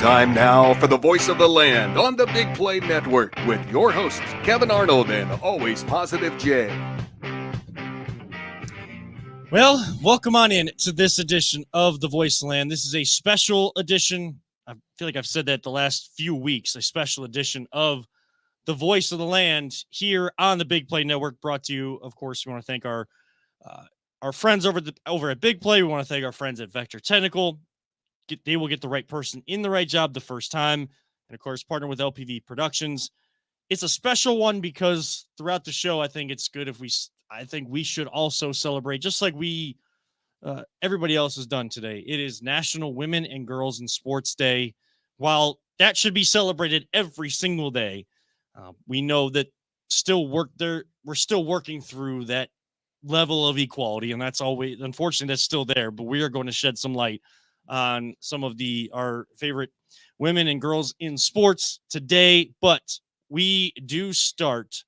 Time now for the voice of the land on the Big Play Network with your hosts, Kevin Arnold and Always Positive Jay. Well, welcome on in to this edition of The Voice of the Land. This is a special edition. I feel like I've said that the last few weeks, a special edition of The Voice of the Land here on the Big Play Network, brought to you, of course, we want to thank our friends over at Big Play. We want to thank our friends at Vector Technical. They will get the right person in the right job the first time. And, of course, partner with LPV Productions. It's a special one because throughout the show, I think it's good if we should also celebrate, just like everybody else has done today. It is National Women and Girls in Sports Day. While that should be celebrated every single day, we know that we're still working through that level of equality, and that's always, unfortunately, that's still there. But we are going to shed some light on some of our favorite women and girls in sports today. But we do start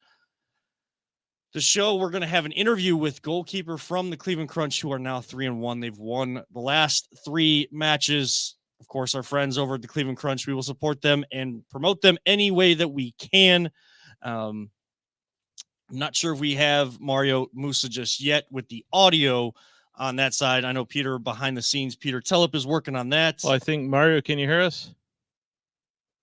the show. We're going to have an interview with goalkeeper from the Cleveland Crunch, who are now 3-1. They've won the last 3 matches. Of course, our friends over at the Cleveland Crunch, we will support them and promote them any way that we can. I'm not sure if we have Marijo Musa just yet with the audio on that side. I know Peter behind the scenes, Peter Telep, is working on that. Well, I think Marijo, can you hear us?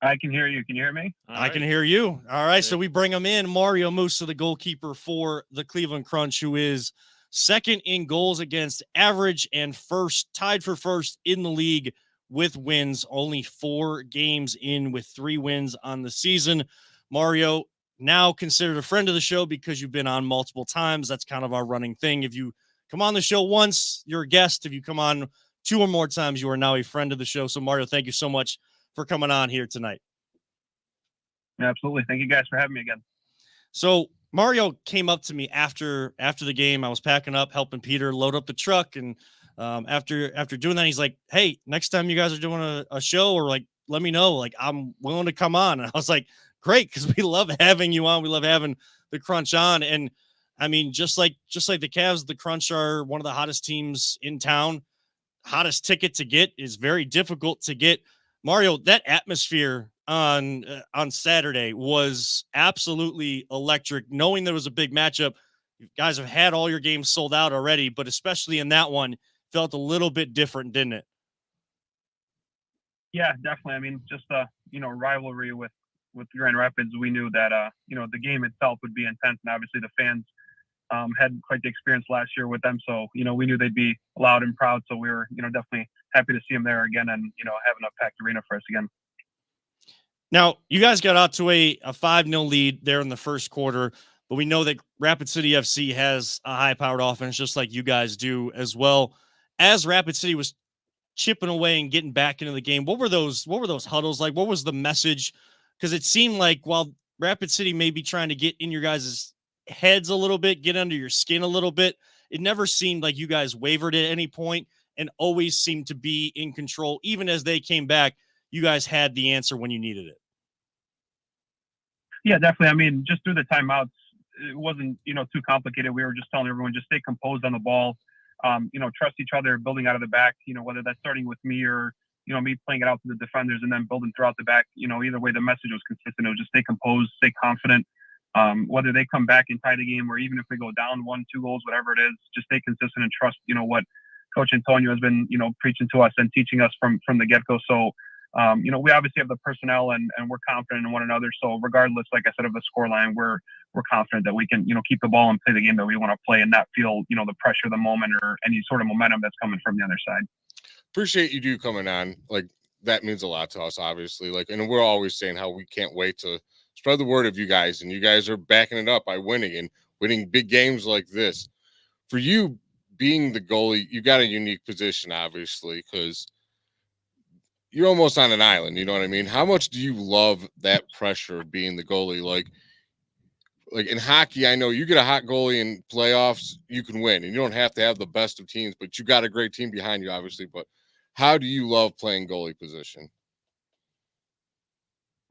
I can hear you. Can you hear me? I can hear you. All right. So we bring him in. Marijo Musa, the goalkeeper for the Cleveland Crunch, who is second in goals against average and tied for first in the league with wins. Only 4 games in with 3 wins on the season. Marijo, now considered a friend of the show because you've been on multiple times. That's kind of our running thing. If you come on the show once, you're a guest. If you come on 2 or more times, you are now a friend of the show. So Marijo, thank you so much for coming on here tonight. Absolutely. Thank you guys for having me again. So Marijo came up to me after the game. I was packing up, helping Peter load up the truck. And after doing that, he's like, hey, next time you guys are doing a show, or like, let me know, like, I'm willing to come on. And I was like, great. 'Cause we love having you on. We love having the Crunch on. And I mean, just like the Cavs, the Crunch are one of the hottest teams in town. Hottest ticket to get is very difficult to get. Marijo, that atmosphere on Saturday was absolutely electric. Knowing there was a big matchup, you guys have had all your games sold out already, but especially in that one, felt a little bit different, didn't it? Yeah, definitely. I mean, just rivalry with Grand Rapids. We knew that the game itself would be intense, and obviously the fans had quite the experience last year with them. So we knew they'd be loud and proud. So we were definitely happy to see them there again, and having a packed arena for us again. Now, you guys got out to a 5-0 lead there in the first quarter, but we know that Rapid City FC has a high-powered offense, just like you guys do as well. As Rapid City was chipping away and getting back into the game, what were those huddles like? What was the message? Because it seemed like while Rapid City may be trying to get in your guys' heads a little bit, get under your skin a little bit, it never seemed like you guys wavered at any point and always seemed to be in control. Even as they came back, you guys had the answer when you needed it. Yeah, definitely. I mean, just through the timeouts, it wasn't, too complicated. We were just telling everyone, just stay composed on the ball, trust each other, building out of the back, whether that's starting with me or, me playing it out to the defenders and then building throughout the back. Either way, the message was consistent. It was just stay composed, stay confident. Whether they come back and tie the game or even if we go down 1-2 goals, whatever it is, just stay consistent and trust, what Coach Antonio has been, preaching to us and teaching us from the get-go. So, we obviously have the personnel and we're confident in one another. So regardless, like I said, of the scoreline, we're confident that we can, keep the ball and play the game that we want to play and not feel, the pressure of the moment or any sort of momentum that's coming from the other side. Appreciate you coming on. Like, that means a lot to us, obviously. Like, and we're always saying how we can't wait to spread the word of you guys, and you guys are backing it up by winning big games like this. For you being the goalie, you got a unique position, obviously, because you're almost on an island. You know what I mean? How much do you love that pressure of being the goalie? Like in hockey, I know you get a hot goalie in playoffs, you can win, and you don't have to have the best of teams, but you got a great team behind you, obviously. But how do you love playing goalie position?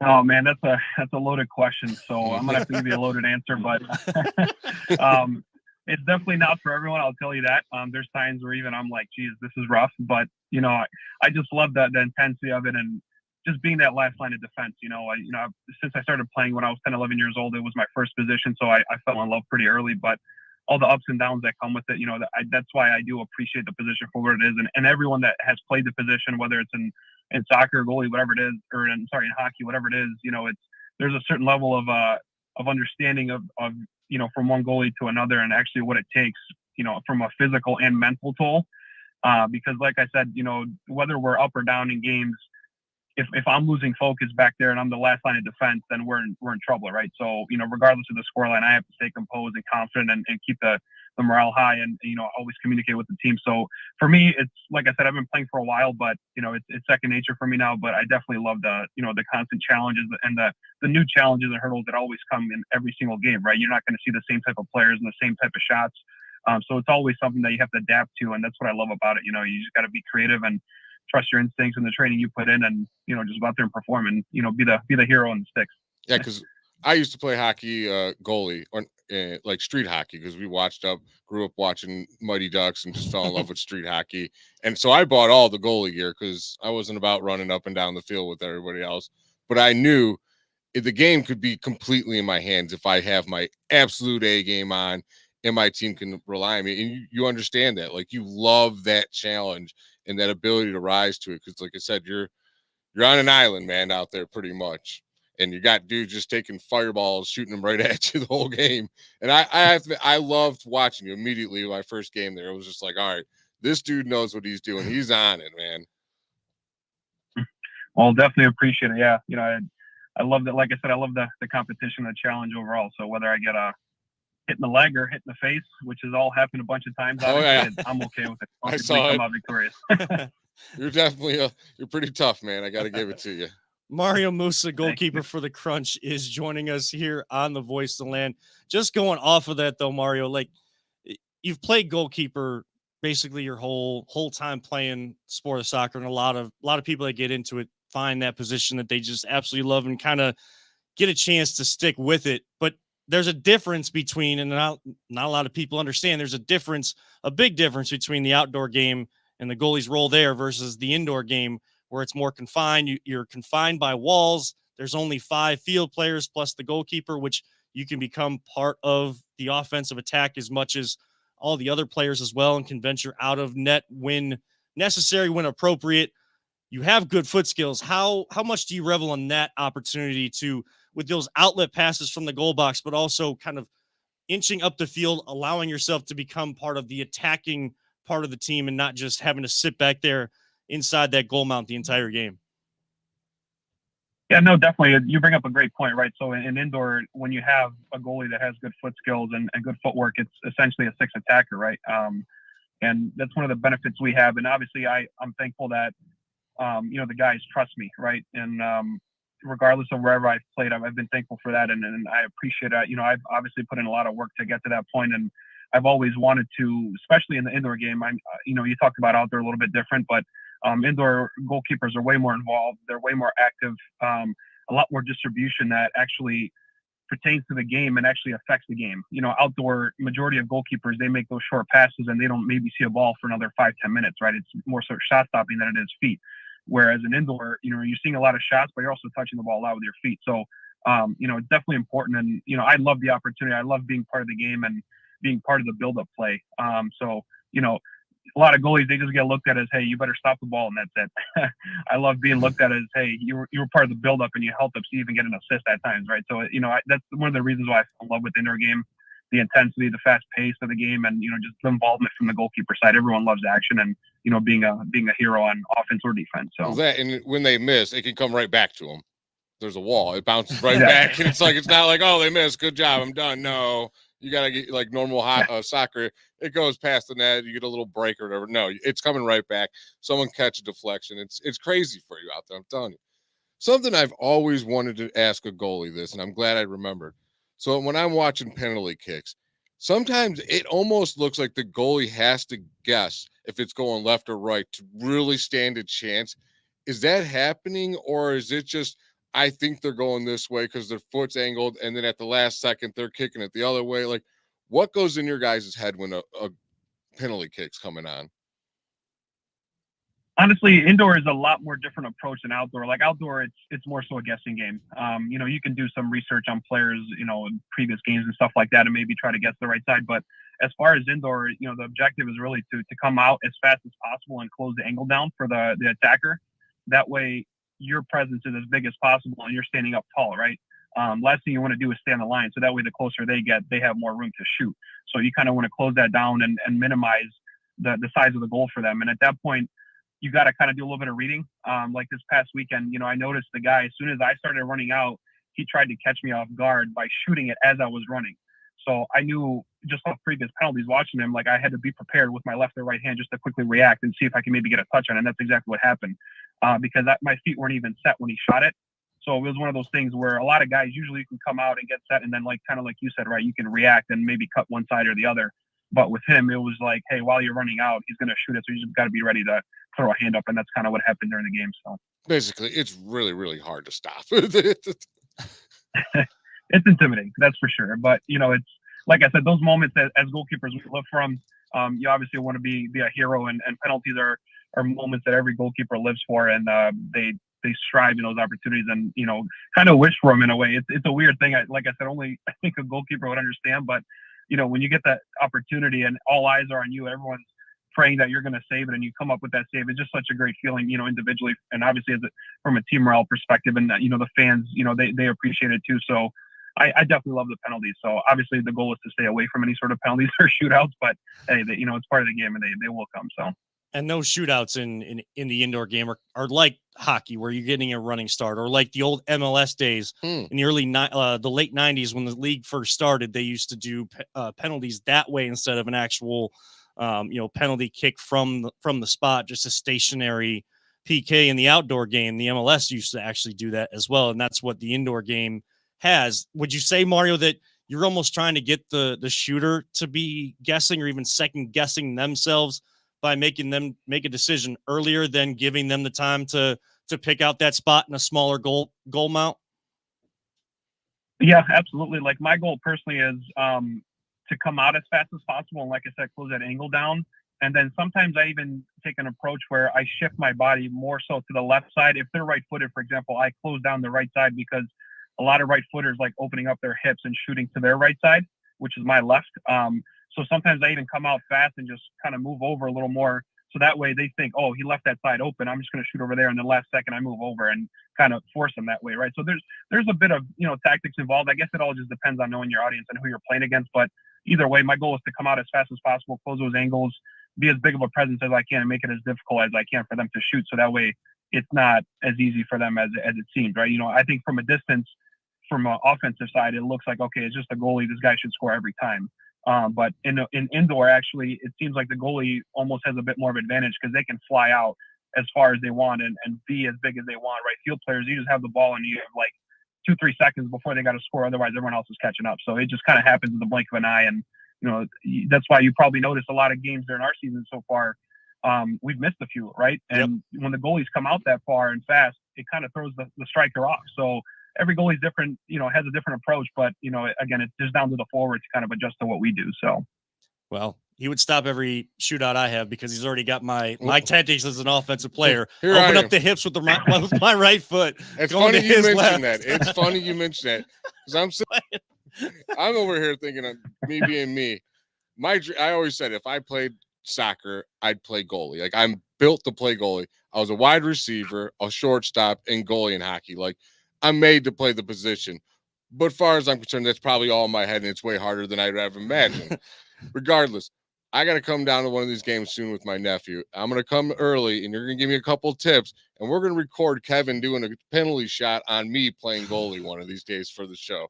Oh man, that's a loaded question. So I'm gonna have to give you a loaded answer, but it's definitely not for everyone. I'll tell you that. There's times where even I'm like, geez, this is rough, but I just love the intensity of it and just being that last line of defense. Since I started playing when I was 10, 11 years old, it was my first position, so I fell in love pretty early. But all the ups and downs that come with it, that's why I do appreciate the position for what it is. And everyone that has played the position, whether it's in soccer, goalie, whatever it is, or in hockey, whatever it is, there's a certain level of understanding of from one goalie to another, and actually what it takes, from a physical and mental toll. Because like I said, whether we're up or down in games, if I'm losing focus back there and I'm the last line of defense, then we're in trouble, right? So, regardless of the scoreline, I have to stay composed and confident and keep the morale high and, always communicate with the team. So for me, it's like I said, I've been playing for a while, but, it's second nature for me now. But I definitely love the constant challenges and the new challenges and hurdles that always come in every single game, right? You're not going to see the same type of players and the same type of shots. So it's always something that you have to adapt to. And that's what I love about it. You just got to be creative and trust your instincts and the training you put in, and just go out there and perform and be the hero in the sticks. Yeah, because I used to play hockey, goalie, or like street hockey, because grew up watching Mighty Ducks and just fell in love with street hockey. And so I bought all the goalie gear because I wasn't about running up and down the field with everybody else. But I knew the game could be completely in my hands if I have my absolute A game on and my team can rely on me. And you understand that, like, you love that challenge and that ability to rise to it. Because like I said, you're on an island, man, out there pretty much. And you got dudes just taking fireballs, shooting them right at you the whole game. And I loved watching you immediately. My first game there, it was just like, all right, this dude knows what he's doing. He's on it, man. Well, definitely appreciate it. Yeah. I love that. Like I said, I love the competition, the challenge overall. So whether I get a hit in the leg or hit in the face, which has all happened a bunch of times, I'm okay with it. I saw it. Come out victorious. You're definitely you're pretty tough, man. I got to give it to you. Marijo Musa, goalkeeper for the Crunch, is joining us here on the Voice of the Land. Just going off of that, though, Mario, like, you've played goalkeeper basically your whole time playing sport of soccer, and a lot of people that get into it find that position that they just absolutely love and kind of get a chance to stick with it. But there's a difference between, and not a lot of people understand, there's a big difference between the outdoor game and the goalie's role there versus the indoor game, where it's more confined. You're confined by walls. There's only 5 field players plus the goalkeeper, which you can become part of the offensive attack as much as all the other players as well, and can venture out of net when necessary, when appropriate. You have good foot skills. How much do you revel in that opportunity with those outlet passes from the goal box, but also kind of inching up the field, allowing yourself to become part of the attacking part of the team and not just having to sit back there inside that goal mount the entire game? Yeah, no, definitely. You bring up a great point, right? So in indoor, when you have a goalie that has good foot skills and good footwork, it's essentially a 6 attacker, right? And that's one of the benefits we have. And obviously I'm thankful that, the guys trust me, right? And regardless of wherever I've played, I've been thankful for that. And I appreciate it. I've obviously put in a lot of work to get to that point, and I've always wanted to, especially in the indoor game. You talked about outdoor a little bit different, but indoor goalkeepers are way more involved. They're way more active, a lot more distribution that actually pertains to the game and actually affects the game. Outdoor, majority of goalkeepers, they make those short passes and they don't maybe see a ball for another 5-10 minutes, right? It's more so shot stopping than it is feet. Whereas in indoor, you're seeing a lot of shots, but you're also touching the ball a lot with your feet. So, it's definitely important. And, I love the opportunity. I love being part of the game and being part of the build-up play. A lot of goalies, they just get looked at as, hey, you better stop the ball, and that's it. I love being looked at as, hey, you were part of the build-up and you helped us even get an assist at times, right? So, that's one of the reasons why I fell in love with indoor game, the intensity, the fast pace of the game, and, just the involvement from the goalkeeper side. Everyone loves action and, being a hero on offense or defense. So and when they miss, it can come right back to them. There's a wall. It bounces right back. And it's not like, oh, they missed. Good job. I'm done. No. You got to get like normal soccer. It goes past the net. You get a little break or whatever. No, it's coming right back. Someone catch a deflection. It's crazy for you out there. I'm telling you. Something I've always wanted to ask a goalie this, and I'm glad I remembered. So when I'm watching penalty kicks, sometimes it almost looks like the goalie has to guess if it's going left or right to really stand a chance. Is that happening, or is it just, I think they're going this way because their foot's angled, and then at the last second they're kicking it the other way? Like, what goes in your guys' head when a penalty kick's coming on? Honestly, indoor is a lot more different approach than outdoor. Like outdoor, it's more so a guessing game. You can do some research on players, in previous games and stuff like that, and maybe try to guess the right side. But as far as indoor, the objective is really to come out as fast as possible and close the angle down for the attacker. That way, your presence is as big as possible, and you're standing up tall, right? Last thing you want to do is stay on the line, so that way the closer they get, they have more room to shoot. So you kind of want to close that down and minimize the size of the goal for them. And at that point, you got to kind of do a little bit of reading. Like this past weekend, I noticed the guy, as soon as I started running out, he tried to catch me off guard by shooting it as I was running. So I knew just off previous penalties watching him, like I had to be prepared with my left or right hand just to quickly react and see if I can maybe get a touch on it. And that's exactly what happened because my feet weren't even set when he shot it. So it was one of those things where a lot of guys usually can come out and get set and then kind of like you said, right, you can react and maybe cut one side or the other. But with him, it was like, hey, while you're running out, he's going to shoot it. So you just got to be ready to throw a hand up. And that's kind of what happened during the game. So basically, it's really, really hard to stop. It's intimidating, that's for sure. But, it's like I said, those moments as goalkeepers we live from, you obviously want to be a hero. And penalties are moments that every goalkeeper lives for. And they strive in those opportunities and, kind of wish for them in a way. It's a weird thing. Like I said, only I think a goalkeeper would understand. But, when you get that opportunity and all eyes are on you, everyone's praying that you're going to save it and you come up with that save. It's just such a great feeling, individually and obviously from a team morale perspective. And, the fans, they appreciate it too. So I definitely love the penalties. So obviously the goal is to stay away from any sort of penalties or shootouts, but hey, it's part of the game and they will come. So. And those shootouts in the indoor game are like hockey, where you're getting a running start, or like the old MLS days in the late 90s when the league first started. They used to do penalties that way instead of an actual, penalty kick from the spot, just a stationary PK. In the outdoor game, the MLS used to actually do that as well, and that's what the indoor game has. Would you say, Mario, that you're almost trying to get the shooter to be guessing or even second guessing themselves by making them make a decision earlier than giving them the time to pick out that spot in a smaller goal mount? Yeah, absolutely. Like my goal personally is to come out as fast as possible. And like I said, close that angle down. And then sometimes I even take an approach where I shift my body more so to the left side. If they're right-footed, for example, I close down the right side because a lot of right-footers like opening up their hips and shooting to their right side, which is my left. So sometimes I even come out fast and just kind of move over a little more. So that way they think, oh, he left that side open, I'm just going to shoot over there. And the last second I move over and kind of force them that way, right? So there's a bit of, tactics involved. I guess it all just depends on knowing your audience and who you're playing against. But either way, my goal is to come out as fast as possible, close those angles, be as big of a presence as I can, and make it as difficult as I can for them to shoot. So that way it's not as easy for them as it seems, right? I think from a distance, from an offensive side, it looks like, okay, it's just a goalie. This guy should score every time. But in indoor, actually, it seems like the goalie almost has a bit more of an advantage because they can fly out as far as they want and be as big as they want, right? Field players, you just have the ball and you have like 2-3 seconds before they got to score. Otherwise, everyone else is catching up. So it just kind of happens in the blink of an eye. And, that's why you probably noticed a lot of games during our season so far. We've missed a few, right? And when the goalies come out that far and fast, it kind of throws the striker off. So every goalie is different, has a different approach, but again, it's just down to the forward to kind of adjust to what we do. So, well, he would stop every shootout I have because he's already got my tactics as an offensive player. Here Open up the hips with with my right foot. It's funny you mentioned that. It's funny you mentioned that because I'm over here thinking of me being me. I always said if I played soccer, I'd play goalie. Like I'm built to play goalie. I was a wide receiver, a shortstop, and goalie in hockey. Like I'm made to play the position. But as far as I'm concerned, that's probably all in my head, and it's way harder than I'd ever imagined. Regardless, I got to come down to one of these games soon with my nephew. I'm going to come early, and you're going to give me a couple tips, and we're going to record Kevin doing a penalty shot on me playing goalie one of these days for the show.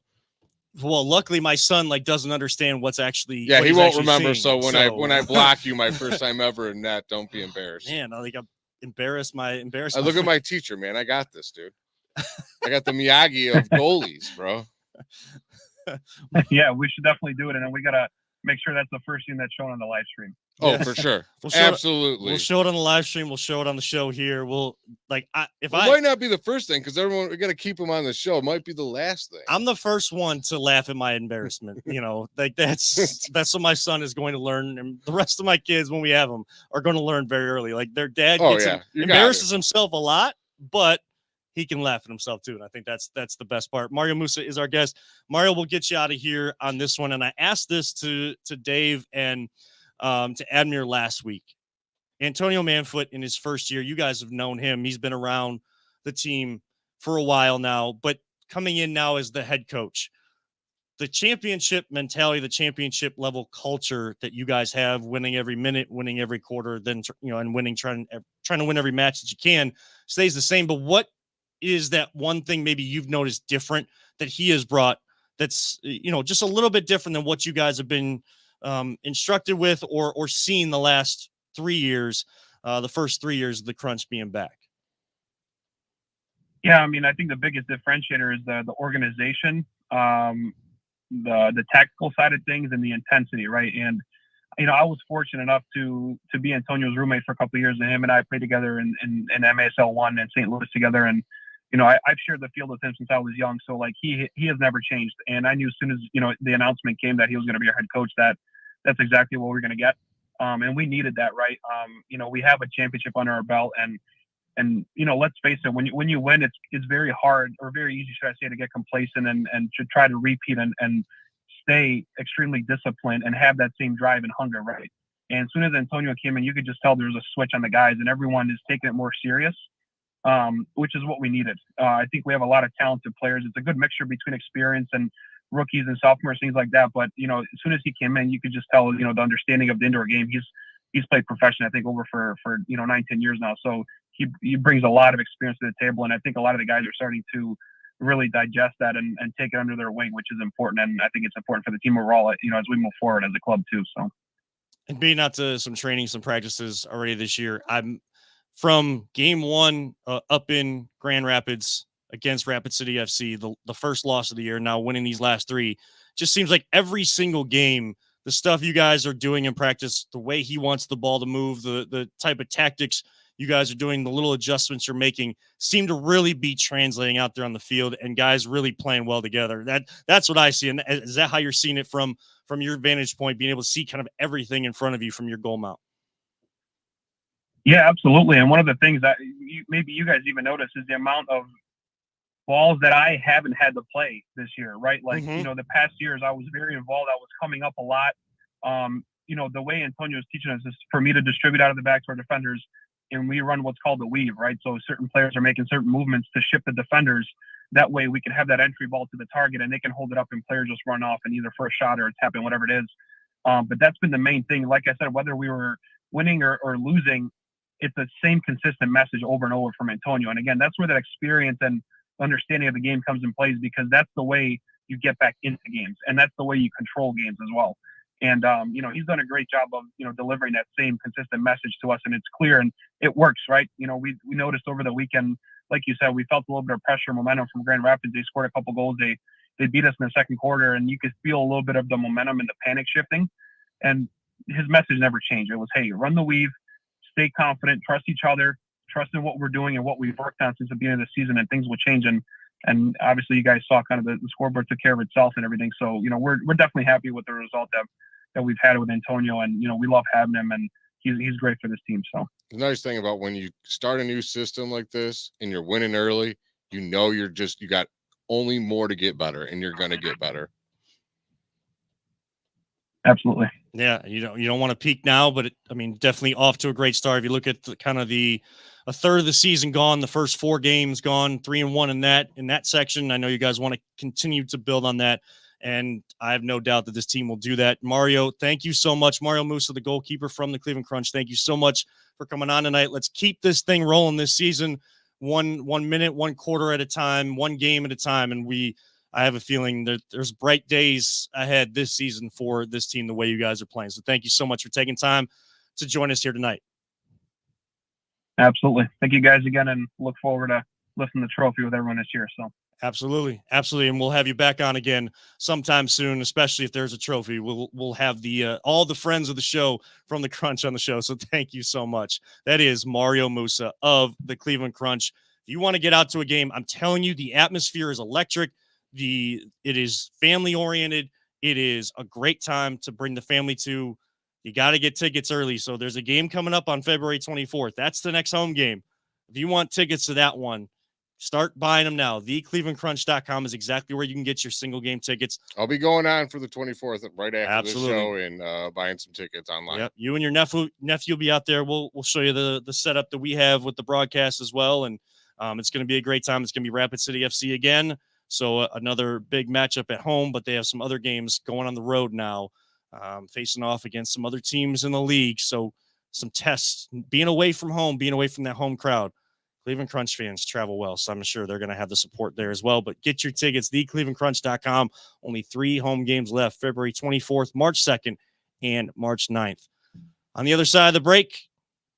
Well, luckily my son doesn't understand what's actually. Yeah, what he won't remember. Seeing, so when I block you my first time ever in net, don't be embarrassed. Man, I'm embarrassed. I look at my teacher, man. I got this, dude. I got the Miyagi of goalies, bro. Yeah, we should definitely do it, and then we gotta make sure that's the first thing that's shown on the live stream. Oh, Yeah. for sure. We'll show it- Absolutely. We'll show it on the live stream. We'll show it on the show here. It might not be the first thing because everyone, we got to keep them on the show. It might be the last thing. I'm the first one to laugh at my embarrassment. Like that's what my son is going to learn, and the rest of my kids, when we have them, are going to learn very early. Like their dad embarrasses himself a lot, but he can laugh at himself too. And I think that's the best part. Marijo Musa is our guest. Mario, we'll get you out of here on this one. And I asked this to Dave and to Admir last week. Antonio Manfoot in his first year, you guys have known him. He's been around the team for a while now, but coming in now as the head coach, the championship mentality, the championship level culture that you guys have, winning every minute, winning every quarter, then, and winning, trying to win every match that you can, stays the same. But what is that one thing maybe you've noticed different that he has brought that's, just a little bit different than what you guys have been instructed with or seen the last 3 years, the first 3 years of the Crunch being back? Yeah, I mean, I think the biggest differentiator is the organization, the tactical side of things, and the intensity, right? And I was fortunate enough to be Antonio's roommate for a couple of years, and him and I played together in MASL 1 in St. Louis together, and I've shared the field with him since I was young, so like he has never changed. And I knew as soon as the announcement came that he was going to be our head coach, that's exactly what we're going to get. And we needed that, right? We have a championship under our belt, and let's face it, when you win, it's very hard, or very easy, should I say, to get complacent and to try to repeat and stay extremely disciplined and have that same drive and hunger, right? And as soon as Antonio came in, you could just tell there was a switch on the guys, and everyone is taking it more serious, which is what we needed. I think we have a lot of talented players. It's a good mixture between experience and rookies and sophomores, things like that. But as soon as he came in, you could just tell the understanding of the indoor game. He's played professionally, I think, over for 9-10 years now. So he brings a lot of experience to the table, and I think a lot of the guys are starting to really digest that and take it under their wing, which is important. And I think it's important for the team overall, as we move forward as a club too. So, and being out to some training, some practices already this year, I'm from game one up in Grand Rapids against Rapid City FC, the first loss of the year, now winning these last 3. Just seems like every single game, the stuff you guys are doing in practice, the way he wants the ball to move, the type of tactics you guys are doing, the little adjustments you're making, seem to really be translating out there on the field, and guys really playing well together. That's what I see. And is that how you're seeing it from your vantage point, being able to see kind of everything in front of you from your goal mount? Yeah, absolutely. And one of the things that maybe you guys even notice is the amount of balls that I haven't had to play this year, right? Like, the past years I was very involved. I was coming up a lot. The way Antonio is teaching us is for me to distribute out of the back to our defenders, and we run what's called the weave, right? So certain players are making certain movements to shift the defenders. That way we can have that entry ball to the target, and they can hold it up and players just run off and either for a shot or a tap in, whatever it is. But that's been the main thing. Like I said, whether we were winning or losing, it's the same consistent message over and over from Antonio. And again, that's where that experience and understanding of the game comes in place, because that's the way you get back into games, and that's the way you control games as well. And he's done a great job of delivering that same consistent message to us, and it's clear and it works, right? We noticed over the weekend, like you said, we felt a little bit of pressure, momentum from Grand Rapids. They scored a couple goals. They beat us in the second quarter, and you could feel a little bit of the momentum and the panic shifting. And his message never changed. It was, hey, run the weave, stay confident, trust each other, trust in what we're doing and what we've worked on since the beginning of the season, and things will change. And obviously you guys saw kind of the scoreboard took care of itself and everything. So, we're definitely happy with the result that we've had with Antonio, and, we love having him, and he's great for this team. So the nice thing about when you start a new system like this and you're winning early, you got only more to get better, and you're going to get better. Absolutely. Yeah, you don't want to peak now, but definitely off to a great start. If you look at a third of the season gone, the first 4 games gone, 3-1 in that section. I know you guys want to continue to build on that, and I have no doubt that this team will do that. Mario, thank you so much. Marijo Musa, the goalkeeper from the Cleveland Crunch, thank you so much for coming on tonight. Let's keep this thing rolling this season, one minute, one quarter at a time, one game at a time, and I have a feeling that there's bright days ahead this season for this team, the way you guys are playing. So thank you so much for taking time to join us here tonight. Absolutely. Thank you guys again, and look forward to lifting the trophy with everyone this year. So Absolutely. Absolutely. And we'll have you back on again sometime soon, especially if there's a trophy. We'll have the all the friends of the show from the Crunch on the show. So thank you so much. That is Marijo Musa of the Cleveland Crunch. If you want to get out to a game, I'm telling you, the atmosphere is electric. It is family oriented. It is a great time to bring the family to. You got to get tickets early. So there's a game coming up on February 24th. That's the next home game. If you want tickets to that one, start buying them now. TheClevelandCrunch.com is exactly where you can get your single game tickets. I'll be going on for the 24th right after Absolutely. the show and buying some tickets online. Yep. You and your nephew will be out there. We'll show you the setup that we have with the broadcast as well. And it's going to be a great time. It's going to be Rapid City FC again. So another big matchup at home, but they have some other games going on the road now, facing off against some other teams in the league. So some tests, being away from home, being away from that home crowd. Cleveland Crunch fans travel well, so I'm sure they're going to have the support there as well. But get your tickets, theclevelandcrunch.com. Only 3 home games left, February 24th, March 2nd, and March 9th. On the other side of the break,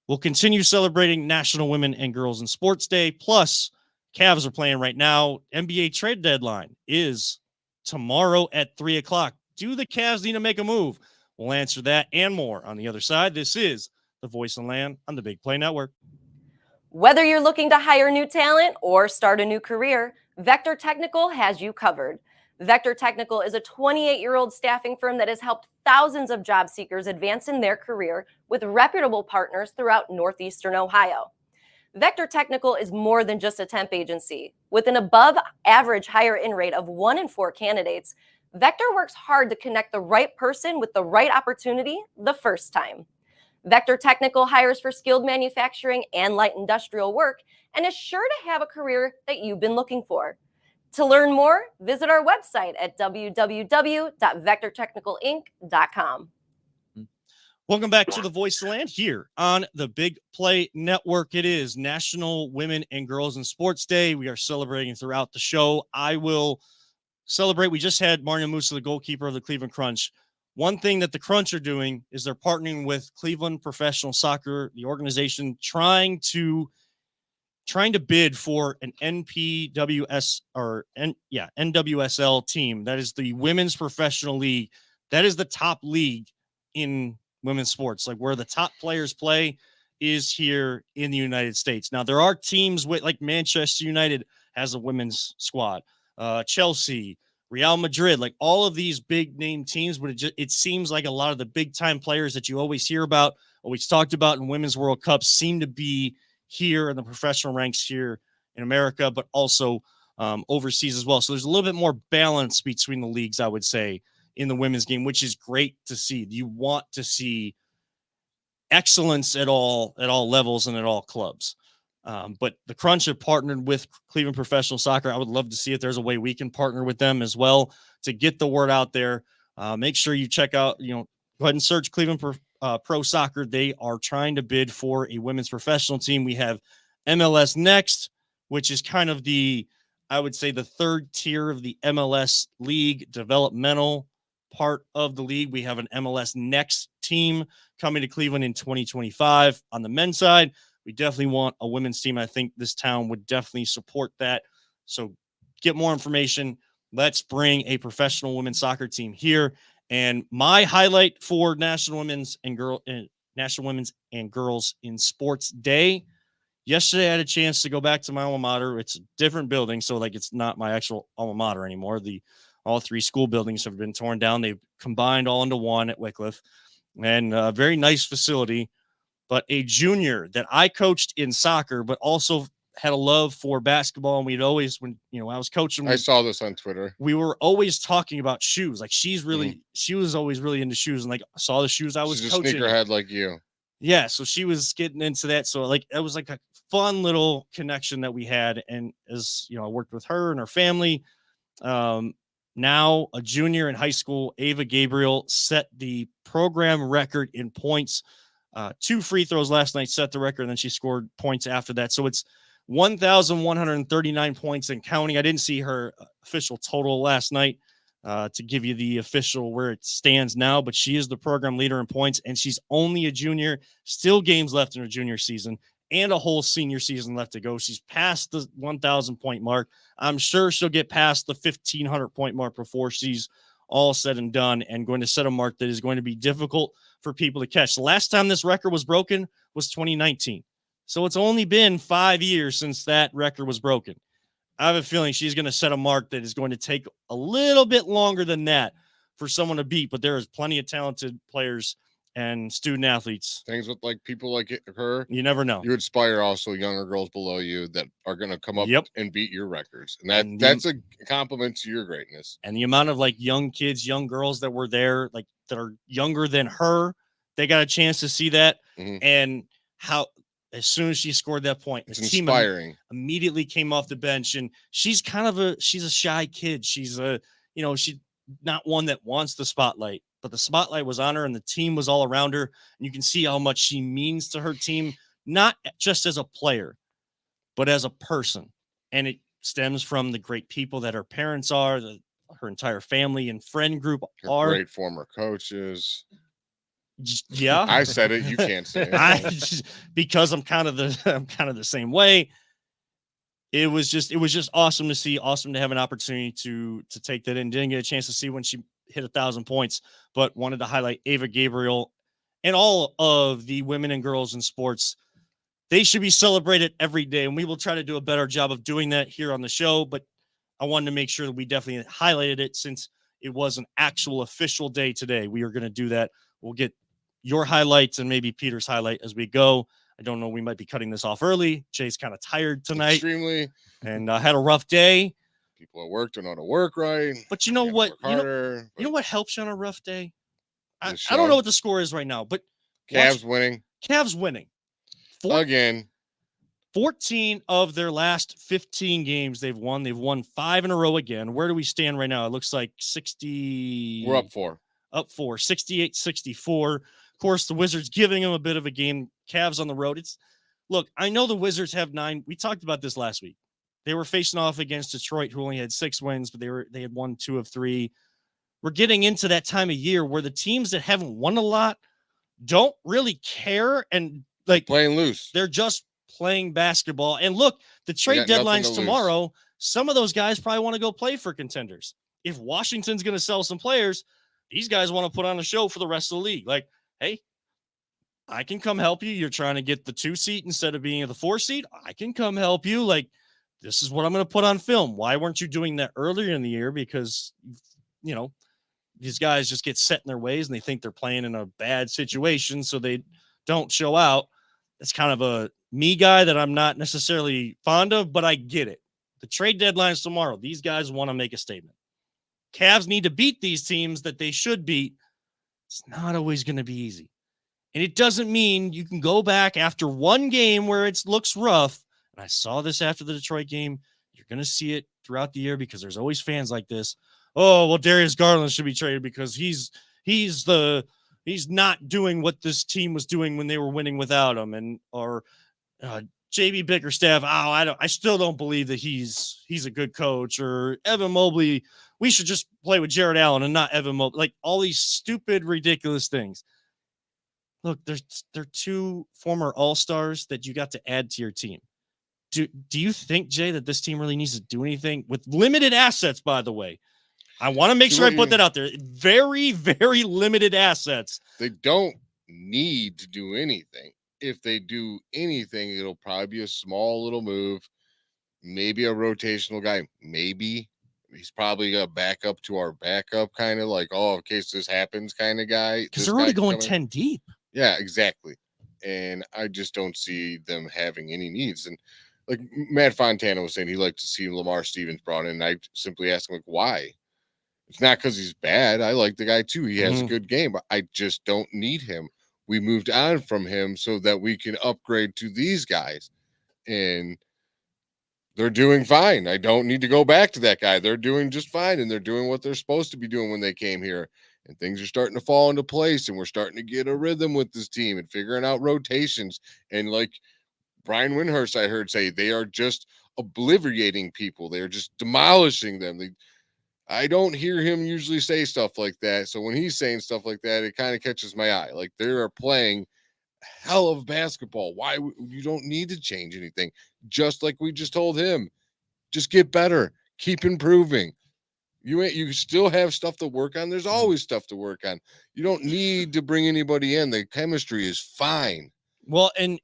we'll continue celebrating National Women and Girls in Sports Day. Plus, Cavs are playing right now. NBA trade deadline is tomorrow at 3 o'clock. Do the Cavs need to make a move? We'll answer that and more on the other side. This is the Voice of the Land on the Big Play Network. Whether you're looking to hire new talent or start a new career, Vector Technical has you covered. Vector Technical is a 28-year-old staffing firm that has helped thousands of job seekers advance in their career with reputable partners throughout Northeastern Ohio. Vector Technical is more than just a temp agency. With an above-average hire-in rate of 1 in 4 candidates, Vector works hard to connect the right person with the right opportunity the first time. Vector Technical hires for skilled manufacturing and light industrial work and is sure to have a career that you've been looking for. To learn more, visit our website at www.vectortechnicalinc.com. Welcome back to the Voice of the Land here on the Big Play Network. It is National Women and Girls in Sports Day. We are celebrating throughout the show. I will celebrate. We just had Marijo Musa, the goalkeeper of the Cleveland Crunch. One thing that the Crunch are doing is they're partnering with Cleveland Professional Soccer, the organization trying to bid for an NWSL team. That is the Women's Professional League. That is the top league in women's sports. Like where the top players play is here in the United States. Now there are teams with like Manchester United has a women's squad, Chelsea, Real Madrid, like all of these big name teams, but it seems like a lot of the big time players that you always hear about, always talked about in Women's World Cup seem to be here in the professional ranks here in America, but also overseas as well. So there's a little bit more balance between the leagues, I would say, in the women's game, which is great to see. You want to see excellence at all levels and at all clubs. But the Crunch have partnered with Cleveland Professional Soccer. I would love to see if there's a way we can partner with them as well to get the word out there. Make sure you check out, go ahead and search Cleveland Pro Soccer. They are trying to bid for a women's professional team. We have MLS Next, which is kind of I would say the third tier of the MLS league, developmental part of the league. We have an MLS Next team coming to Cleveland in 2025 on the men's side. We definitely want a women's team. I think this town would definitely support that. So get more information. Let's bring a professional women's soccer team here. And my highlight for National Women's and Girls in Sports Day. Yesterday, I had a chance to go back to my alma mater. It's a different building, so like it's not my actual alma mater anymore. All 3 school buildings have been torn down. They've combined all into one at Wycliffe, and a very nice facility. But a junior that I coached in soccer, but also had a love for basketball. And we'd always, when I was coaching, I saw this on Twitter. We were always talking about shoes. Like she was always really into shoes, and like saw the shoes I was coaching. She's a sneakerhead like you. Yeah, so she was getting into that. So like it was like a fun little connection that we had. And as I worked with her and her family. Now a junior in high school, Ava Gabriel set the program record in points. 2 free throws last night set the record, and then she scored points after that. So it's 1,139 points and counting. I didn't see her official total last night to give you the official where it stands now, but she is the program leader in points, and she's only a junior, still games left in her junior season. and a whole senior season left to go. She's past the 1,000 point mark. I'm sure she'll get past the 1,500 point mark before she's all said and done, and going to set a mark that is going to be difficult for people to catch. The last time this record was broken was 2019. So it's only been 5 years since that record was broken. I have a feeling she's going to set a mark that is going to take a little bit longer than that for someone to beat, but there is plenty of talented players and student athletes. Things with like people like her, You never know. you inspire also younger girls below you that are going to come up and beat your records. And that's a compliment to your greatness. And the amount of like young kids, young girls that were there, like that are younger than her, they got a chance to see that. And how, as soon as she scored that point, it's the team inspiring. Immediately came off the bench, and she's a shy kid. She's she's not one that wants the spotlight, but the spotlight was on her and the team was all around her. And you can see how much she means to her team, not just as a player, but as a person. And it stems from the great people that her parents are, her entire family and friend group are. Great former coaches. Yeah, I said it. You can't say it. Because I'm kind of the same way. It was just awesome to see, awesome to have an opportunity to take that in. Didn't get a chance to see when she hit 1,000 points, but wanted to highlight Ava Gabriel and all of the women and girls in sports. They should be celebrated every day, and we will try to do a better job of doing that here on the show. But I wanted to make sure that we definitely highlighted it since it was an actual official day today. We are going to do that. We'll get your highlights and maybe Peter's highlight as we go. I don't know. We might be cutting this off early. Jay's kind of tired tonight. Extremely. And had a rough day. People at work don't know how to work right. But you know what? You know what helps you on a rough day? I don't know what the score is right now, but Cavs winning. Cavs winning. Again. 14 of their last 15 games they've won. They've won 5 in a row again. Where do we stand right now? It looks like 60. We're up 4. 68-64. Of course, the Wizards giving them a bit of a game. Cavs on the road. Look, I know the Wizards have 9. We talked about this last week. They were facing off against Detroit, who only had 6 wins, but they had won 2 of 3. We're getting into that time of year where the teams that haven't won a lot don't really care and like playing loose. They're just playing basketball. And look, the trade deadline's tomorrow. Some of those guys probably want to go play for contenders. If Washington's going to sell some players, these guys want to put on a show for the rest of the league. Like, hey, I can come help you. You're trying to get the 2 seat instead of being the 4 seat. I can come help you. Like, this is what I'm going to put on film. Why weren't you doing that earlier in the year? Because, these guys just get set in their ways and they think they're playing in a bad situation, so they don't show out. That's kind of a me guy that I'm not necessarily fond of, but I get it. The trade deadline's tomorrow. These guys want to make a statement. Cavs need to beat these teams that they should beat. It's not always going to be easy. And it doesn't mean you can go back after one game where it looks rough. And I saw this after the Detroit game. You're going to see it throughout the year because there's always fans like this. Oh, well, Darius Garland should be traded because he's not doing what this team was doing when they were winning without him. And or JB Bickerstaff, I still don't believe that he's a good coach. Or Evan Mobley, we should just play with Jared Allen and not Evan Mobley. Like all these stupid, ridiculous things. Look, they're 2 former All-Stars that you got to add to your team. Do you think, Jay, that this team really needs to do anything with limited assets, by the way? I want to make sure I put that out there. Very, very limited assets. They don't need to do anything. If they do anything, it'll probably be a small little move, maybe a rotational guy. Maybe he's probably a backup to our backup, kind of like, in case this happens kind of guy. Because they're already going 10 deep. Yeah, exactly. And I just don't see them having any needs. And like Matt Fontana was saying, he liked to see Lamar Stevens brought in. And I simply asked him, like, why? It's not because he's bad. I like the guy too. He has a good game, but I just don't need him. We moved on from him so that we can upgrade to these guys. And they're doing fine. I don't need to go back to that guy. They're doing just fine, and they're doing what they're supposed to be doing when they came here. And things are starting to fall into place, and we're starting to get a rhythm with this team and figuring out rotations. And like Brian Windhurst, I heard say, they are just obliterating people. They are just demolishing them. I don't hear him usually say stuff like that. So when he's saying stuff like that, it kind of catches my eye. Like they are playing hell of basketball. Why you don't need to change anything? Just like we just told him, just get better, keep improving. You still have stuff to work on. There's always stuff to work on. You don't need to bring anybody in. The chemistry is fine. Well, and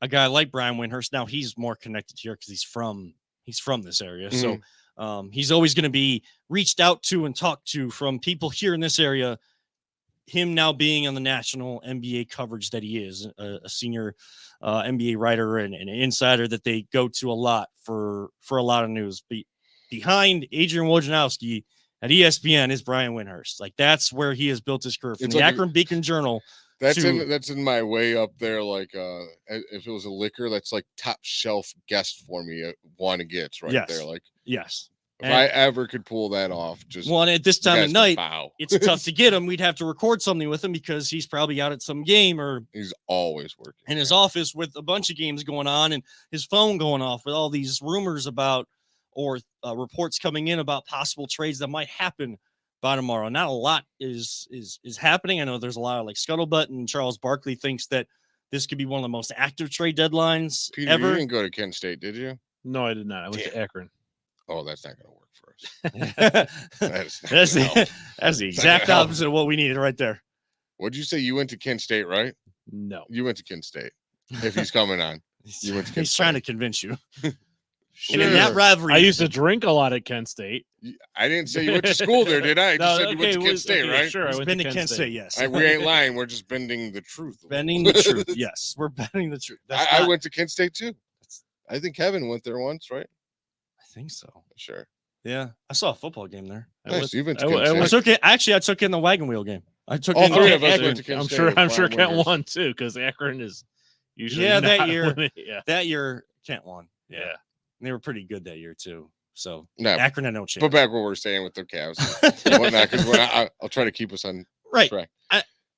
a guy like Brian Windhurst, now he's more connected here because he's from this area. Mhm. So he's always going to be reached out to and talked to from people here in this area. Him now being on the national NBA coverage that he is, a senior NBA writer and an insider that they go to a lot for a lot of news. Behind Adrian Wojnarowski at ESPN is Brian Windhurst. Like, that's where he has built his career. From It's the like Akron Beacon Journal. That's in my way up there. Like if it was a liquor, that's like top shelf guest for me. One gets right there. Like yes. If I ever could pull that off, just one at this time of night, bow. it's tough to get him. We'd have to record something with him because he's probably out at some game or he's always working in his office with a bunch of games going on and his phone going off with all these rumors about or reports coming in about possible trades that might happen by tomorrow. Not a lot is happening. I know there's a lot of like scuttlebutt, and Charles Barkley thinks that this could be one of the most active trade deadlines Peter, ever. You didn't go to Kent State, did you? No, I did not. I went to Akron. Oh, that's not going to work for us. That's the exact opposite of what we needed right there. What'd you say? You went to Kent State, right? No. You went to Kent State. If he's coming on, you went to Kent He's State. trying to convince you. Sure. And in that rivalry, I used to drink a lot at Kent State. I didn't say you went to school there, did I? I just said you went to Kent State, okay, right? Sure, I he's went been to to Kent State, yes. We ain't lying. We're just bending the truth. Bending the truth, yes. We're bending the truth. I went to Kent State too. I think Kevin went there once, right? I think so. Sure. Yeah, I saw a football game there. Nice. You went to Kent I State. took it. Actually, I took in the wagon wheel game. I took All in three of us Akron. went to Kent I'm State. sure. with I'm sure Brian Kent Windhurst. won too, because Akron is usually Yeah, that not year. winning. Yeah. That year, Kent won. Yeah. And they were pretty good that year too. So No, Akron had no chance. but back where we're staying with the Cavs and whatnot, because I'll try to keep us on right. track.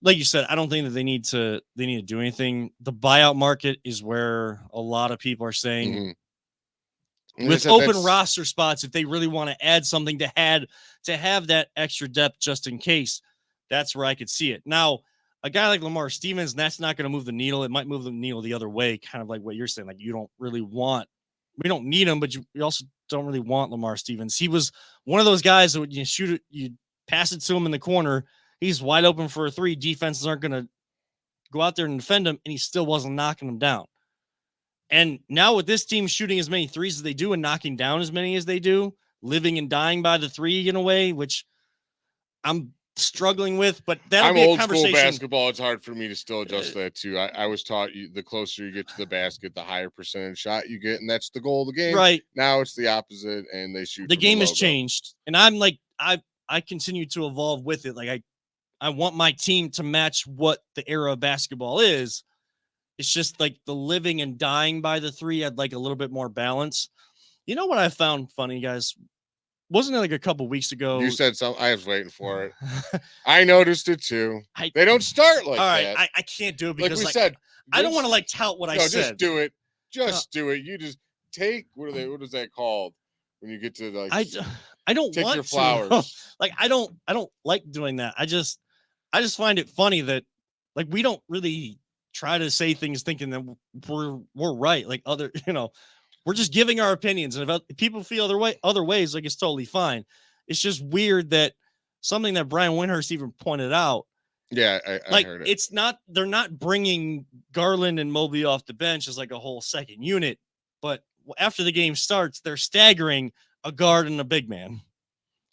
Like you said, I don't think that they need to do anything. The buyout market is where a lot of people are saying. Mhm. With open roster spots, if they really want to add something to have that extra depth just in case, that's where I could see it. Now, a guy like Lamar Stevens, that's not going to move the needle. It might move the needle the other way, kind of like what you're saying. Like, we don't need him, but you also don't really want Lamar Stevens. He was one of those guys that when you shoot it, you pass it to him in the corner, he's wide open for a three. Defenses aren't going to go out there and defend him, and he still wasn't knocking them down. And now with this team shooting as many threes as they do and knocking down as many as they do, living and dying by the three in a way, which I'm struggling with, but that'll be a conversation. Old school basketball. It's hard for me to still adjust that too. I was taught the closer you get to the basket, the higher percentage shot you get, and that's the goal of the game. Right. Now it's the opposite, and they shoot. The game has changed, and I'm like, I continue to evolve with it. Like I want my team to match what the era of basketball is. It's just like the living and dying by the three. I'd like a little bit more balance. You know what I found funny, guys? Wasn't it like a couple weeks ago? You said something. I was waiting for it. I noticed it too. They don't start like all right, that. I can't do it because like we said, I don't want to like tout what I said. Just do it. Just do it. You just take what is that called when you get to like I don't take want your to. flowers. Like I don't like doing that. I just find it funny that like we don't really try to say things thinking that we're right. Like we're just giving our opinions, and if people feel other ways, like it's totally fine. It's just weird that something that Brian Windhurst even pointed out. Yeah, I heard it. They're not bringing Garland and Mobley off the bench as like a whole second unit, but after the game starts, they're staggering a guard and a big man.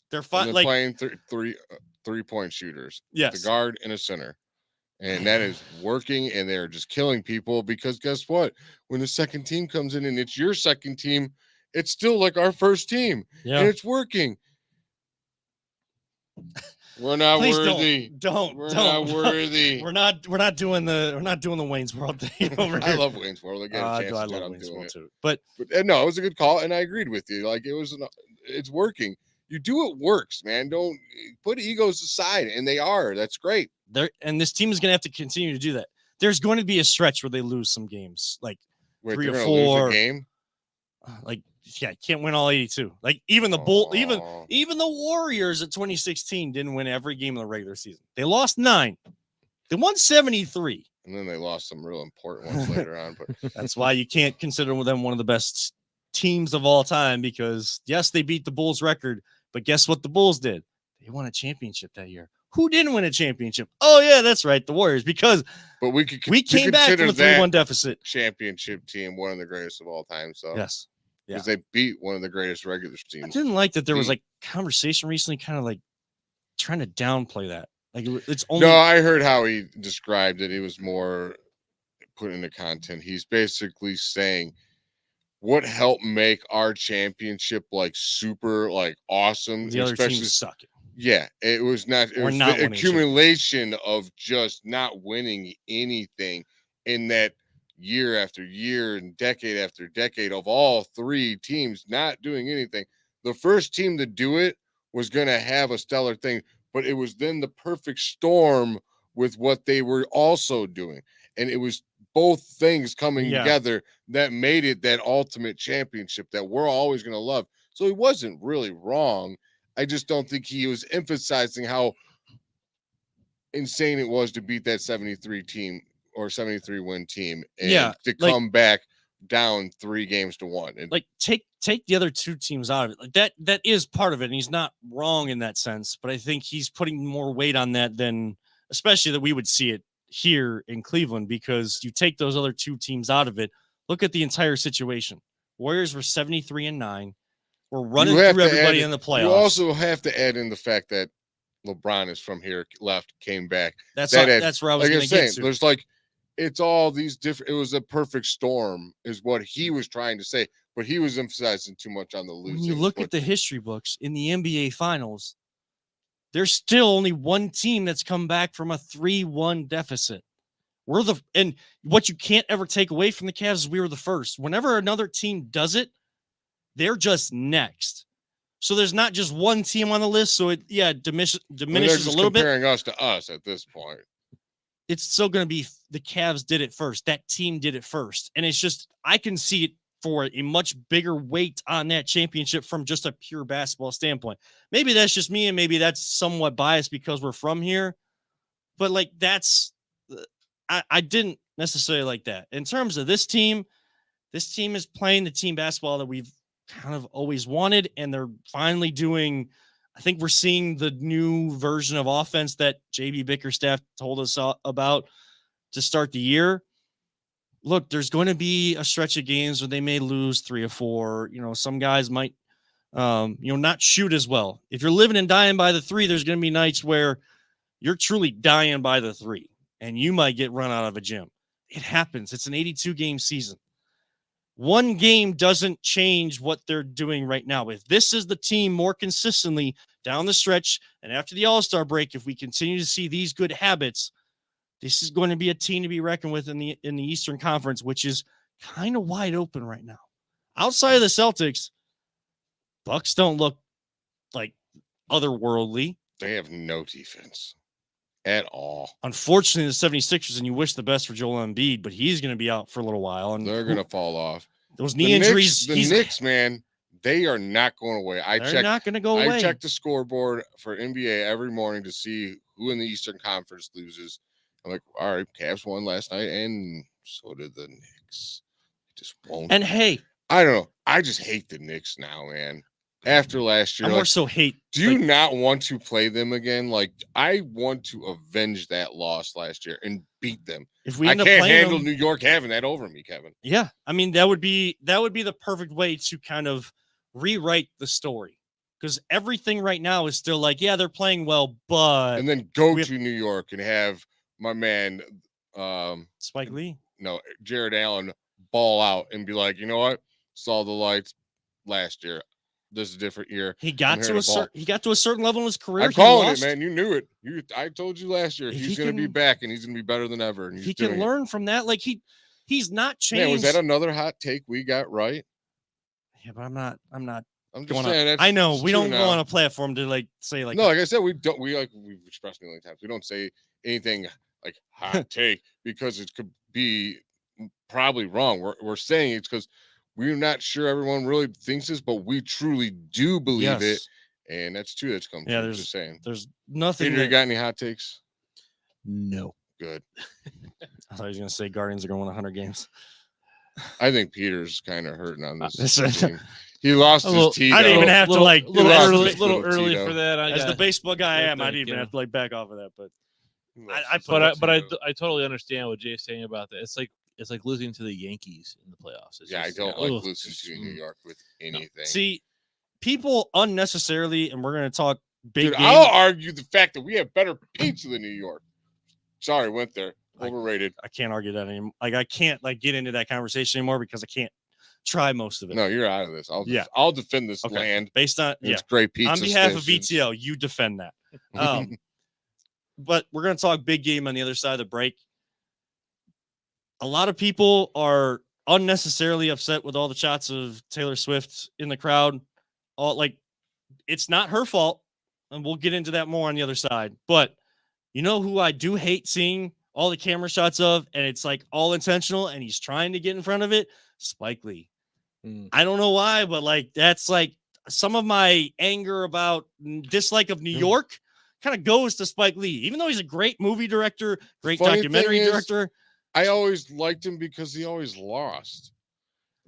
They're playing 3-point shooters. Yes, the guard and a center. And that is working, and they're just killing people because guess what? When the second team comes in and it's your second team, it's still like our first team. Yeah. And it's working. We're not worthy. We're not worthy. We're not doing the Wayne's World thing over here. I love Wayne's World. Again, I love Wayne's World too. But no, it was a good call, and I agreed with you. Like it's working. You do what works, man. Don't put egos aside, and they are. That's great. And this team is going to have to continue to do that. There's going to be a stretch where they lose some games, like 3 or 4 lose a game. Like, yeah, can't win all 82. Like even the even the Warriors at 2016 didn't win every game of the regular season. They lost 9. They won 73. And then they lost some real important ones later on. But That's why you can't consider them one of the best teams of all time because, yes, they beat the Bulls record, but guess what the Bulls did? They won a championship that year. Who didn't win a championship? Oh, yeah, that's right, the Warriors, because we came back from a 3-1 deficit. Championship team, one of the greatest of all time. So yes. Because they beat one of the greatest regular I teams. didn't like that there was like conversation recently kind of like trying to downplay that. Like it's only. No, I heard how he described it. He was more put into content. He's basically saying what helped make our championship like super like awesome. The other especially teams suck. Yeah, it was not. It Or was not the accumulation of just not winning anything in that year after year and decade after decade of all three teams not doing anything. The first team to do it was going to have a stellar thing, but it was then the perfect storm with what they were also doing. And it was both things coming together that made it that ultimate championship that we're always going to love. So he wasn't really wrong. I just don't think he was emphasizing how insane it was to beat that 73 team or 73 win team and to come back down 3 games to 1. And like take the other 2 teams out of it. Like that is part of it. And he's not wrong in that sense, but I think he's putting more weight on that than especially that we would see it here in Cleveland, because you take those other 2 teams out of it. Look at the entire situation. Warriors were 73-9. We're running through everybody in the playoffs. You also have to add in the fact that LeBron is from here, left, came back. That's where I was going to get to. There's like, it's all these different. It was a perfect storm, is what he was trying to say, but he was emphasizing too much on the losing. When you look at the history books in the NBA Finals, there's still only one team that's come back from a 3-1 deficit. And what you can't ever take away from the Cavs is we were the first. Whenever another team does it, they're just next. So there's not just one team on the list. So it diminishes a little bit. Comparing us to us at this point. It's still going to be the Cavs did it first. That team did it first. And it's just, I can see it for a much bigger weight on that championship from just a pure basketball standpoint. Maybe that's just me, and maybe that's somewhat biased because we're from here. But like I didn't necessarily like that. In terms of this team is playing the team basketball that we've kind of always wanted, and they're finally doing. I think we're seeing the new version of offense that JB Bickerstaff told us about to start the year. Look, there's going to be a stretch of games where they may lose 3 or 4. Some guys might, not shoot as well. If you're living and dying by the 3, there's going to be nights where you're truly dying by the 3, and you might get run out of a gym. It happens. It's an 82-game season. One game doesn't change what they're doing right now. If this is the team more consistently down the stretch and after the All-Star break, if we continue to see these good habits, this is going to be a team to be reckoned with in the Eastern Conference, which is kind of wide open right now. Outside of the Celtics, Bucks don't look like otherworldly. They have no defense at all. Unfortunately, the 76ers, and you wish the best for Joel Embiid, but he's going to be out for a little while. And they're going to fall off. Those knee injuries. The Knicks, man, they are not going away. They're not going to go away. I check the scoreboard for NBA every morning to see who in the Eastern Conference loses. I'm like, all right, Cavs won last night, and so did the Knicks. Just won't. And hey, I don't know. I just hate the Knicks now, man. After last year, I more so hate. Do you not want to play them again? Like, I want to avenge that loss last year and beat them. If we I end up can't playing handle them, New York having that over me, Kevin. Yeah, I mean that would be the perfect way to kind of rewrite the story, because everything right now is still like, yeah, they're playing well, but and then go to New York and have my man Spike Lee, Jared Allen ball out and be like, you know what? Saw the lights last year. This is a different year. He got to a certain level in his career. I'm calling it, man. You knew it. I told you last year he's going to be back and he's going to be better than ever. And he can learn from that. Like he's not changed. Man, was that another hot take we got right? Yeah, but I'm not. I'm just saying. I know we don't go on a platform to say like. No, like I said, we've expressed many times. We don't say anything like hot take because it could be probably wrong. We're saying it's because we're not sure everyone really thinks this, but we truly do believe it. And that's true. That's come true. Just saying. There's nothing. Peter, you got any hot takes? No. good. I thought he was going to say Guardians are going to win 100 games. I think Peter's kind of hurting on this Listen. team. He lost A little- his Tito. I didn't even have to, like, little lost early, his little little early Tito. for that. As the baseball guy I am, I didn't even have to like back off of that. But He lost I his put little it- Tito. I totally understand what Jay's saying about that. It's like losing to the Yankees in the playoffs. It's Yeah, I just, don't ugh, like it's losing just, to New York with anything. see, people unnecessarily, and we're going to talk big Dude, game. I'll argue the fact that we have better pizza than New York. Sorry, went there. Overrated. I can't argue that anymore. Like, I can't like get into that conversation anymore because I can't try most of it. No, you're out of this. Yeah. I'll defend this Okay. land. Based on It's great pizza. on behalf of stations. VTL, you defend that. But we're going to talk big game on the other side of the break. A lot of people are unnecessarily upset with all the shots of Taylor Swift in the crowd. Like, it's not her fault, and we'll get into that more on the other side. But you know who I do hate seeing all the camera shots of, and it's like all intentional, and he's trying to get in front of it? Spike Lee. I don't know why, but like that's like some of my anger about dislike of New York kind of goes to Spike Lee, even though he's a great movie director, great Funny documentary thing is, director. I always liked him because he always lost.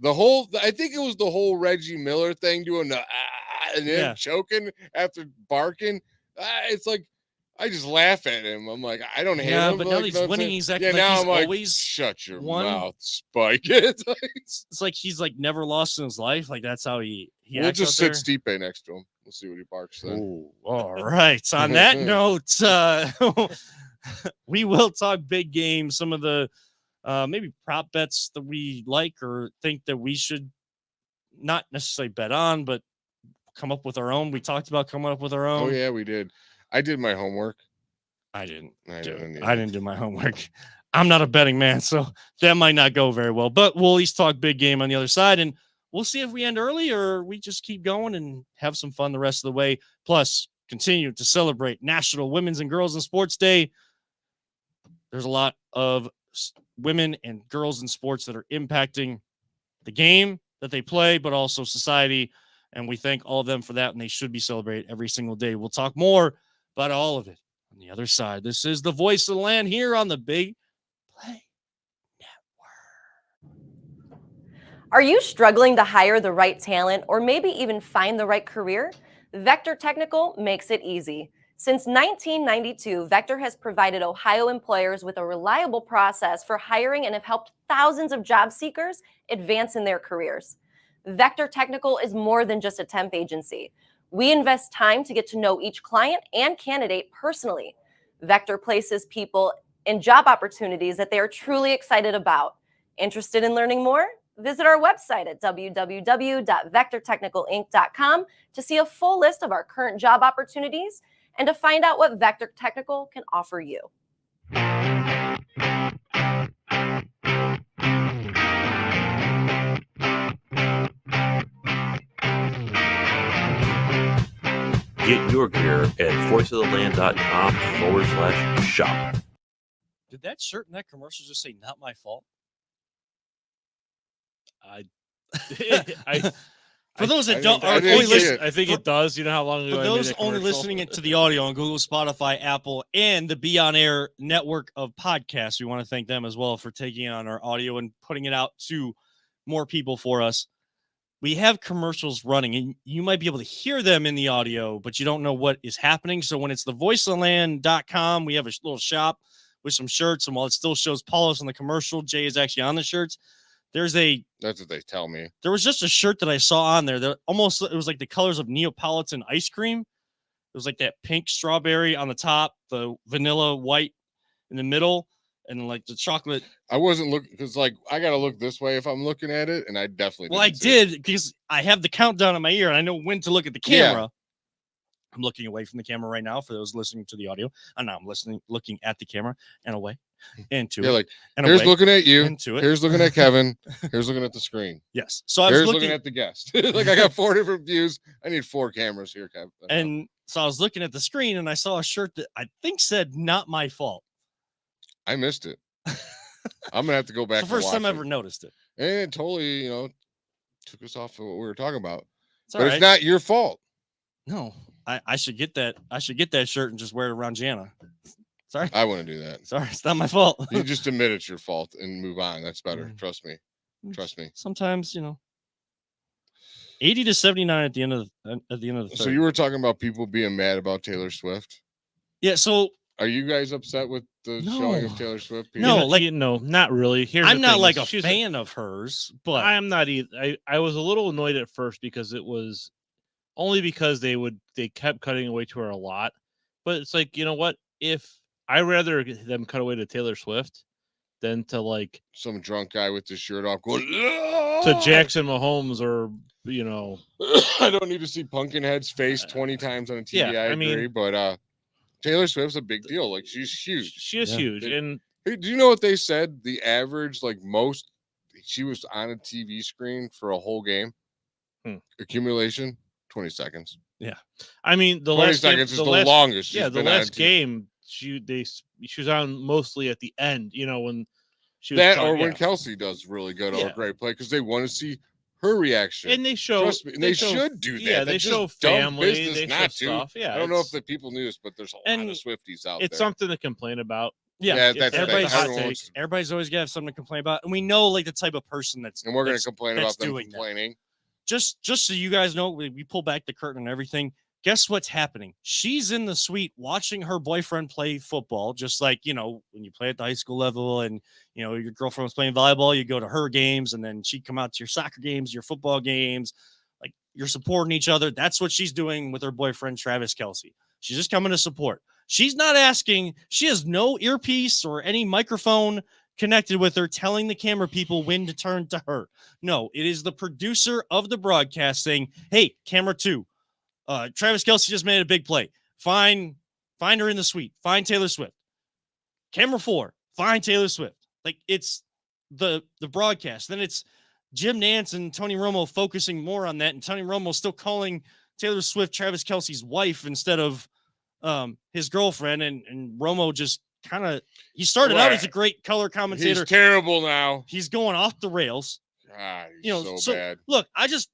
I think it was the whole Reggie Miller thing, doing the and him choking after barking. It's like I just laugh at him. I'm like, I don't hate him. But like, now he's you know what I'm winning. saying? He's acting Yeah, like now he's I'm like, always shut your won. mouth, Spike. It's like, It's like he's like never lost in his life. Like that's how he we'll acts just out sit Stipe next to him. We'll see what he barks then. Ooh, all right. So on that note, we will talk big games. Some of the maybe prop bets that we like or think that we should not necessarily bet on, but come up with our own. We talked about coming up with our own. Oh yeah, we did. I did my homework. I didn't. I do it. didn't I didn't do my homework. I'm not a betting man, so that might not go very well. But we'll at least talk big game on the other side, and we'll see if we end early or we just keep going and have some fun the rest of the way. Plus, continue to celebrate National Women's and Girls in Sports Day. There's a lot of women and girls in sports that are impacting the game that they play, but also society. And we thank all of them for that, and they should be celebrated every single day. We'll talk more about all of it on the other side. This is the Voice of the Land here on the Big Play Network. Are you struggling to hire the right talent or maybe even find the right career? Vector Technical makes it easy. Since 1992, Vector has provided Ohio employers with a reliable process for hiring and have helped thousands of job seekers advance in their careers. Vector Technical is more than just a temp agency. We invest time to get to know each client and candidate personally. Vector places people in job opportunities that they are truly excited about. Interested in learning more? Visit our website at www.vectortechnicalinc.com to see a full list of our current job opportunities and to find out what Vector Technical can offer you. Get your gear at voiceoftheland.com/shop. Did that shirt in that commercial just say "not my fault"? For those that don't, I are didn't only see listen, it. I think it does. You know how long ago for I made those that only commercial? listening to the audio on Google, Spotify, Apple, and the Be On Air network of podcasts, we want to thank them as well for taking on our audio and putting it out to more people for us. We have commercials running, and you might be able to hear them in the audio, but you don't know what is happening. So when it's the voiceoftheland.com, we have a little shop with some shirts, and while it still shows Paulus on the commercial, Jay is actually on the shirts. That's what they tell me. There was just a shirt that I saw on there that it was like the colors of Neapolitan ice cream. It was like that pink strawberry on the top, the vanilla white in the middle, and like the chocolate. I wasn't looking because like I gotta look this way if I'm looking at it, and I definitely Well, I didn't see it. did because I have the countdown in my ear and I know when to look at the camera. I'm looking away from the camera right now for those listening to the audio. And now I'm looking at the camera and away into it. Like and here's away, looking at you. into it. Here's looking at Kevin. Here's looking at the screen. Yes. So I was Here's looking at the guest. Like I got 4 different views. I need 4 cameras here, Kevin. And so I was looking at the screen and I saw a shirt that I think said "not my fault." I missed it. I'm gonna have to go back. It's the first time I watch ever noticed it. And it totally, took us off of what we were talking about. It's But it's not your fault. No, I should get that. I should get that shirt and just wear it around Jana. Sorry. I wouldn't do that. Sorry, it's not my fault. You just admit it's your fault and move on. That's better. Mm. Trust me. Trust me. Sometimes, 80 to 79 at the end of the third. So you were talking about people being mad about Taylor Swift. Yeah, so Are you guys upset with the showing of No. Taylor Swift? No, No, not really. Here's I'm the not thing, like is a she's fan of hers, but I am not either. I was a little annoyed at first because it was only because they kept cutting away to her a lot. But it's like, you know what? If I rather them cut away to Taylor Swift than to like Some drunk guy with his shirt off going to Jackson Mahomes or I don't need to see Pumpkinhead's face 20 times on a TV. yeah, I I mean- agree, but Taylor Swift's a big deal. Like she's huge. she is Yeah. huge. And Hey, do you know what they said? The average, like most, she was on a TV screen for a whole game. Accumulation, 20 seconds. I mean, the 20 last game, seconds is the longest. Yeah, she's the been on last TV. game she was on mostly at the end. When she was That caught, or when yeah. Kelsey does really good or Yeah. a great play because they want to see her reaction. And they show, Trust me, and they should do that. Yeah, they That's show just dumb family. business They show not to. stuff. Yeah, I don't know if it's- the people knew this, but there's a lot And of Swifties out it's there. something to complain about. Yeah, It's that's the thing. everybody's hot Everyone take. wants- everybody's always gonna have something to complain about, and we know like the type of person that's and we're going to that's- complain that's about them doing that. complaining. Just so you guys know, we pull back the curtain and everything. Guess what's happening? She's in the suite watching her boyfriend play football, just like when you play at the high school level, and your girlfriend was playing volleyball, you go to her games, and then she'd come out to your soccer games, your football games, like you're supporting each other. That's what she's doing with her boyfriend, Travis Kelce. She's just coming to support. She's not asking. She has no earpiece or any microphone connected with her telling the camera people when to turn to her. No, it is the producer of the broadcast saying, hey, camera 2, Travis Kelce just made a big play. Find her in the suite. Find Taylor Swift. Camera 4, find Taylor Swift. Like it's the broadcast. Then it's Jim Nantz and Tony Romo focusing more on that, and Tony Romo still calling Taylor Swift Travis Kelce's wife instead of his girlfriend, and Romo just kind of he started out as a great color commentator. He's terrible now. He's going off the rails. God, he's so bad. Look, I just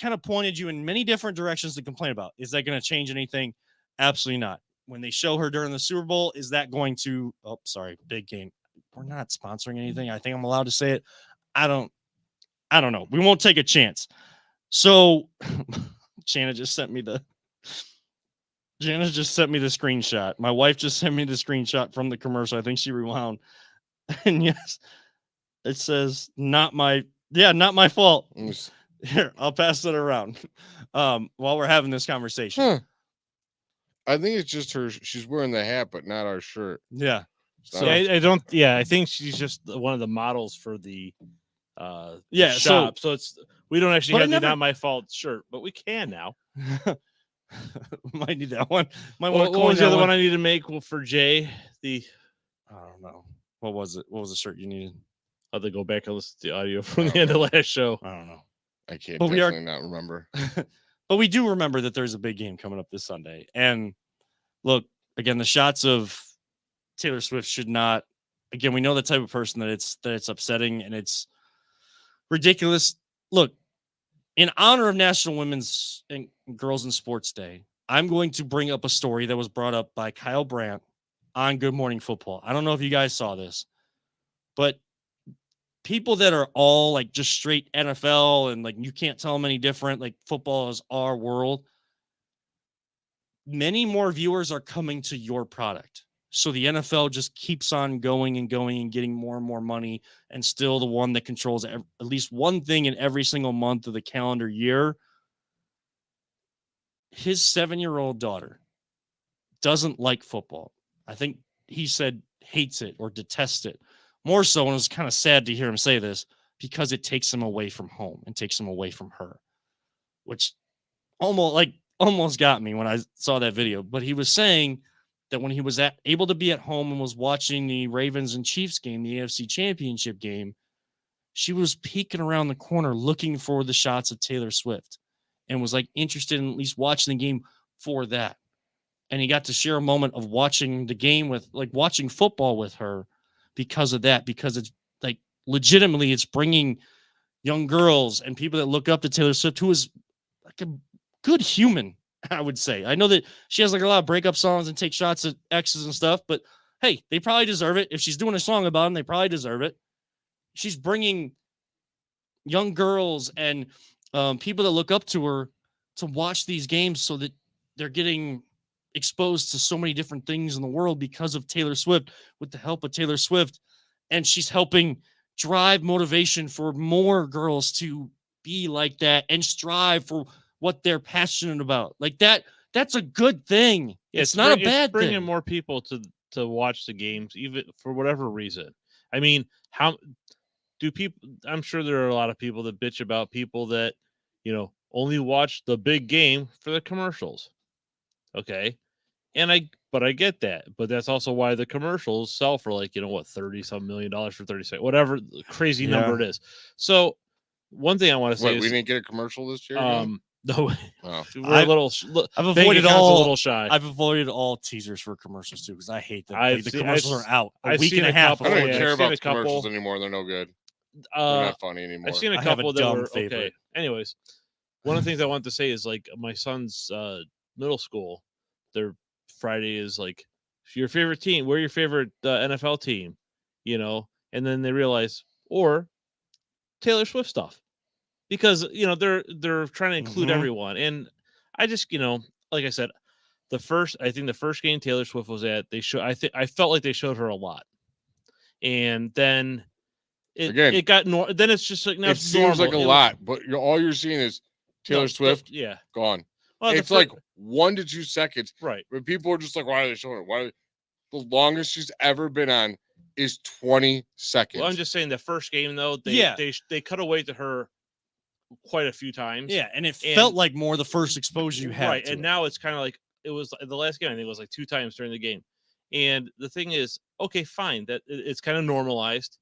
kind of pointed you in many different directions to complain about. Is that going to change anything? Absolutely not. When they show her during the Super Bowl, is that going to big game? We're not sponsoring anything. I think I'm allowed to say it. I don't know. We won't take a chance. So Jana just sent me the screenshot. My wife just sent me the screenshot from the commercial. I think she rewound. And yes, it says not my fault. Here, I'll pass it around while we're having this conversation. Huh. I think it's just her. She's wearing the hat, but not our shirt. Yeah. So I don't. Yeah, I think she's just one of the models for the shop. So it's we don't actually But have it the never- not my fault shirt, but we can now. Might need that one. Might What want to was the other one I need to make for Jay? I don't know. What was it? What was the shirt you needed? I'll have to go back and listen to the audio from the end of last show. I don't know. I can't But we are- definitely not remember. But we do remember that there's a big game coming up this Sunday. And look, again, the shots of Taylor Swift should not. Again, we know the type of person that it's upsetting and it's ridiculous. Look, in honor of National Women's and Girls in Sports Day, I'm going to bring up a story that was brought up by Kyle Brandt on Good Morning Football. I don't know if you guys saw this, but people that are all like just straight NFL and like you can't tell them any different, like football is our world. Many more viewers are coming to your product. So the NFL just keeps on going and going and getting more and more money and still the one that controls at least one thing in every single month of the calendar year. His 7-year-old daughter doesn't like football. I think he said hates it or detests it. More so, and it was kind of sad to hear him say this, because it takes him away from home and takes him away from her, which almost got me when I saw that video. But he was saying that when he was able to be at home and was watching the Ravens and Chiefs game, the AFC Championship game, she was peeking around the corner looking for the shots of Taylor Swift and was like interested in at least watching the game for that. And he got to share a moment of watching the game with, like, watching football with her because of that, because it's like legitimately it's bringing young girls and people that look up to Taylor Swift, who is like a good human, I would say. I know that she has like a lot of breakup songs and take shots at exes and stuff, but hey, they probably deserve it. If she's doing a song about them, they probably deserve it. She's bringing young girls and people that look up to her to watch these games so that they're getting exposed to so many different things in the world because of Taylor Swift, with the help of Taylor Swift. And she's helping drive motivation for more girls to be like that and strive for what they're passionate about. Like that, that's a good thing. Yeah, it's not a bad it's bringing thing. more people to watch the games, even for whatever reason. I mean, how do people? I'm sure there are a lot of people that bitch about people that, you know, only watch the big game for the commercials. Okay, but I get that, but that's also why the commercials sell for like, you know what, $30-some million for 30 seconds, whatever the crazy number it is. So one thing I want to say Wait, is we didn't get a commercial this year. Again? No, Oh. we're a little. I've bank avoided account's all. a little shy. I've avoided all teasers for commercials too because I hate them. I've The seen- commercials I've- are out a I've week seen and a a half. couple, I don't before even yeah, they- care I've seen about a the commercials couple. anymore. They're no good. They're Uh, not funny anymore. I've seen a I have a couple that dumb were favorite. okay. Anyways, one of the things I want to say is like my son's middle school. Their Friday is like your favorite team. We're your favorite NFL team, you know. And then they realize, or Taylor Swift stuff, because you know they're trying to include Mhm. everyone. And I just, you know, like I said, I think the first game Taylor Swift was at, I felt like they showed her a lot, and then Again, it got then it's just like now It it's seems like a normal. lot, but all you're seeing is Taylor No, Swift yeah. gone. Well, the It's fir- like 1 to 2 seconds. right. But people are just like, why are they showing it? Why? The longest she's ever been on is 20 seconds. Well, I'm just saying the first game though, Yeah. they cut away to her quite a few times. Yeah, and it And- felt like more the first exposure you had. right. to And it. now it's kind of like it was the last game. I think it was like 2 times during the game. And the thing is, okay, fine, that it's kind of normalized.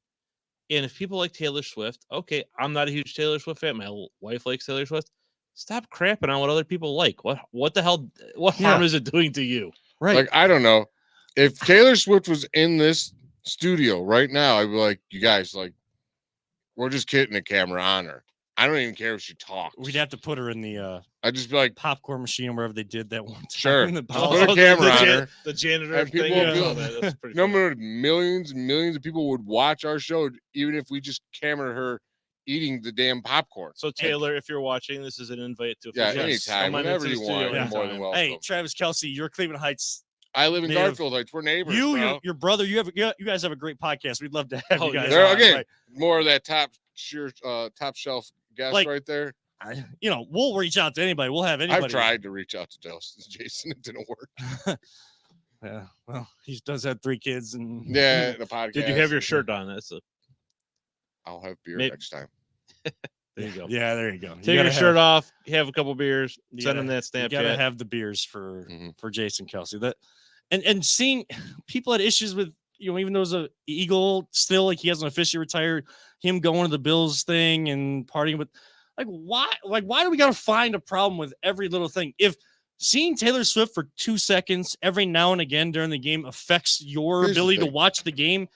And if people like Taylor Swift, okay, I'm not a huge Taylor Swift fan. My wife likes Taylor Swift. Stop crapping on what other people like. What the hell? What harm Yeah. is it doing to you? right. Like, I don't know. If Taylor Swift was in this studio right now, I'd be like, you guys, like, we're just kidding the camera on her. I don't even care if she talks. We'd have to put her in the I'd just be like, popcorn machine wherever they did that one time. Sure. in the Just ball. put a camera on her. The janitor And people thing. will I be saw like- that. That's pretty no funny. matter millions and millions of people would watch our show, even if we just camera her eating the damn popcorn. So Taylor, if you're watching, this is an invite to Yeah, officially anytime, come on whenever into the you studio want, you're more than anytime. welcome. Hey, Travis Kelsey, you're Cleveland Heights. I live in native. Garfield Heights. We're neighbors. You, bro. your brother, you guys have a great podcast. We'd love to have Oh, you guys. yeah. There on, again, right? more of that top shelf guest Like, right there. We'll reach out to anybody. We'll have anybody. I've tried to reach out to Jason. It didn't work. Yeah, well, he does have 3 kids, and Yeah, the podcast. Did you have your shirt on? I'll have beer Maybe- next time. There you go. Yeah, there you go. Take your shirt off, have a couple beers, You send them gotta- that You gotta Snapchat. have the beers for Mhm. for Jason Kelsey. That and seeing people had issues with, even though it was a Eagle, still like he hasn't officially retired, him going to the Bills thing and partying with, why do we gotta find a problem with every little thing? If seeing Taylor Swift for 2 seconds every now and again during the game affects your Here's the ability to thing. watch the game,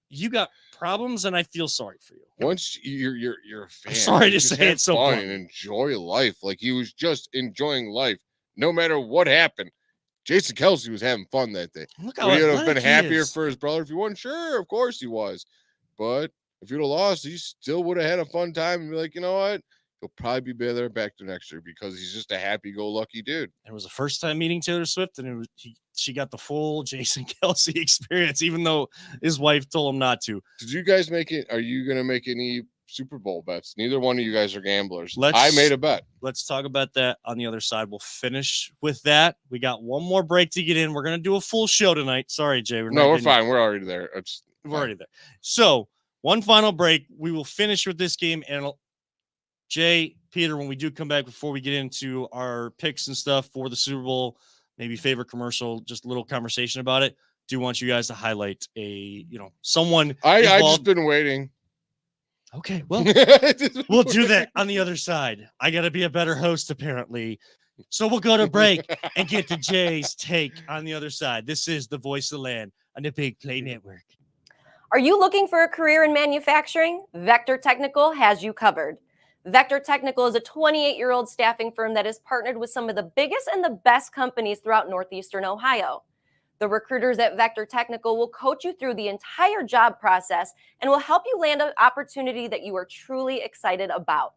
you got problems, and I feel sorry for you. Once you're a fan, sorry you to just say have it so fun blunt. and enjoy life. Like he was just enjoying life, no matter what happened. Jason Kelsey was having fun that day. Look how Would he have athletic been he happier is. for his brother if he won? Sure, of course he was. But if you'd have lost, he still would have had a fun time and be like, you know what? He'll probably be better back to next year because he's just a happy-go-lucky dude. It was the first time meeting Taylor Swift, and she got the full Jason Kelsey experience, even though his wife told him not to. Did you guys make it? Are you going to make any Super Bowl bets? Neither one of you guys are gamblers. Let's- I made a bet. Let's talk about that on the other side. We'll finish with that. We got one more break to get in. We're going to do a full show tonight. Sorry, Jay. No, we're fine. We're already there. It's We're already there. So, one final break. We will finish with this game. And Jay, Peter, when we do come back, before we get into our picks and stuff for the Super Bowl, maybe favorite commercial, just a little conversation about it, do want you guys to highlight someone I just involved. been waiting. Okay, well, we'll do that on the other side. I got to be a better host, apparently. So we'll go to break and get to Jay's take on the other side. This is the Voice of the Land on the Big Play Network. Are you looking for a career in manufacturing? Vector Technical has you covered. Vector Technical is a 28-year-old staffing firm that has partnered with some of the biggest and the best companies throughout Northeastern Ohio. The recruiters at Vector Technical will coach you through the entire job process and will help you land an opportunity that you are truly excited about.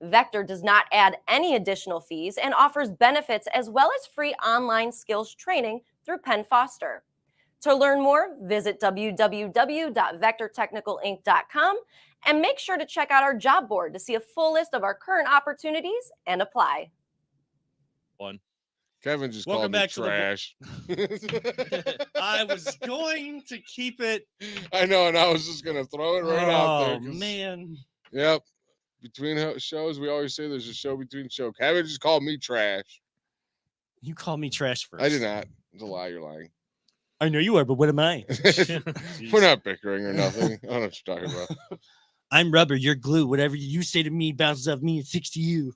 Vector does not add any additional fees and offers benefits as well as free online skills training through Penn Foster. To learn more, visit www.vectortechnicalinc.com and make sure to check out our job board to see a full list of our current opportunities and apply. Kevin just Welcome called me back to the trash. I was going to keep it. I know, and I was just gonna throw it right out there. Oh man. Yep. Between shows, we always say there's a show between show. Kevin just called me trash. You called me trash first. I did not. It's a lie. You're lying. I know you are, but what am I? We're not bickering or nothing. I don't know what you're talking about. I'm rubber. You're glue. Whatever you say to me bounces off me and sticks to you.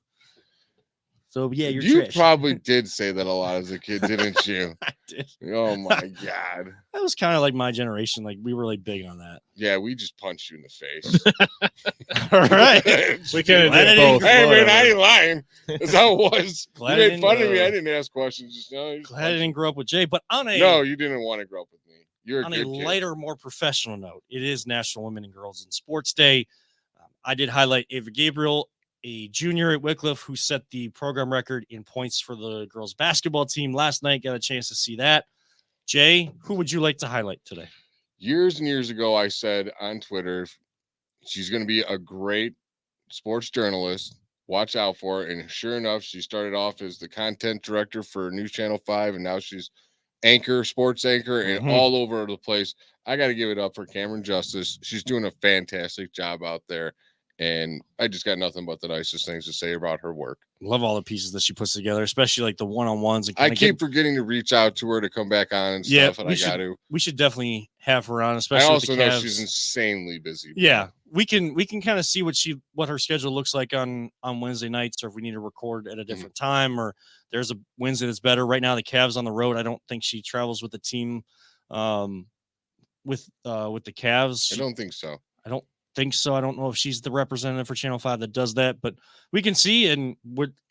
So yeah, you're You trash. probably did say that a lot as a kid, didn't you? I did. Oh my God. That was kind of like my generation. Like we were really big on that. Yeah, we just punched you in the face. All right. We kind of Glad I did didn't both. go- Hey man, Whatever. I ain't lying. That's how it was. Glad I You made didn't, fun of me. I didn't ask questions. Just no. Glad I didn't grow up with Jay, but on a No, you didn't want to grow up with me. You're a on good a kid. lighter, more professional note, it is National Women and Girls in Sports Day. I did highlight Ava Gabriel, a junior at Wycliffe, who set the program record in points for the girls basketball team last night. Got a chance to see that. Jay, who would you like to highlight today? Years and years ago, I said on Twitter, she's going to be a great sports journalist. Watch out for her. And sure enough, she started off as the content director for News Channel 5, and now she's sports anchor, and all over the place. I got to give it up for Cameron Justice. She's doing a fantastic job out there. And I just got nothing but the nicest things to say about her work. Love all the pieces that she puts together, especially like the one-on-ones. And I keep forgetting to reach out to her to come back on and stuff, and I got to. We should definitely have her on, I especially also with the know Cavs. she's insanely busy. Yeah, we can kind of see what her schedule looks like on Wednesday nights, or if we need to record at a different time, or there's a Wednesday that's better. Right now, the Cavs on the road. I don't think she travels with the team, with the Cavs. I don't think so. I don't think so. I don't know if she's the representative for Channel 5 that does that, but we can see, and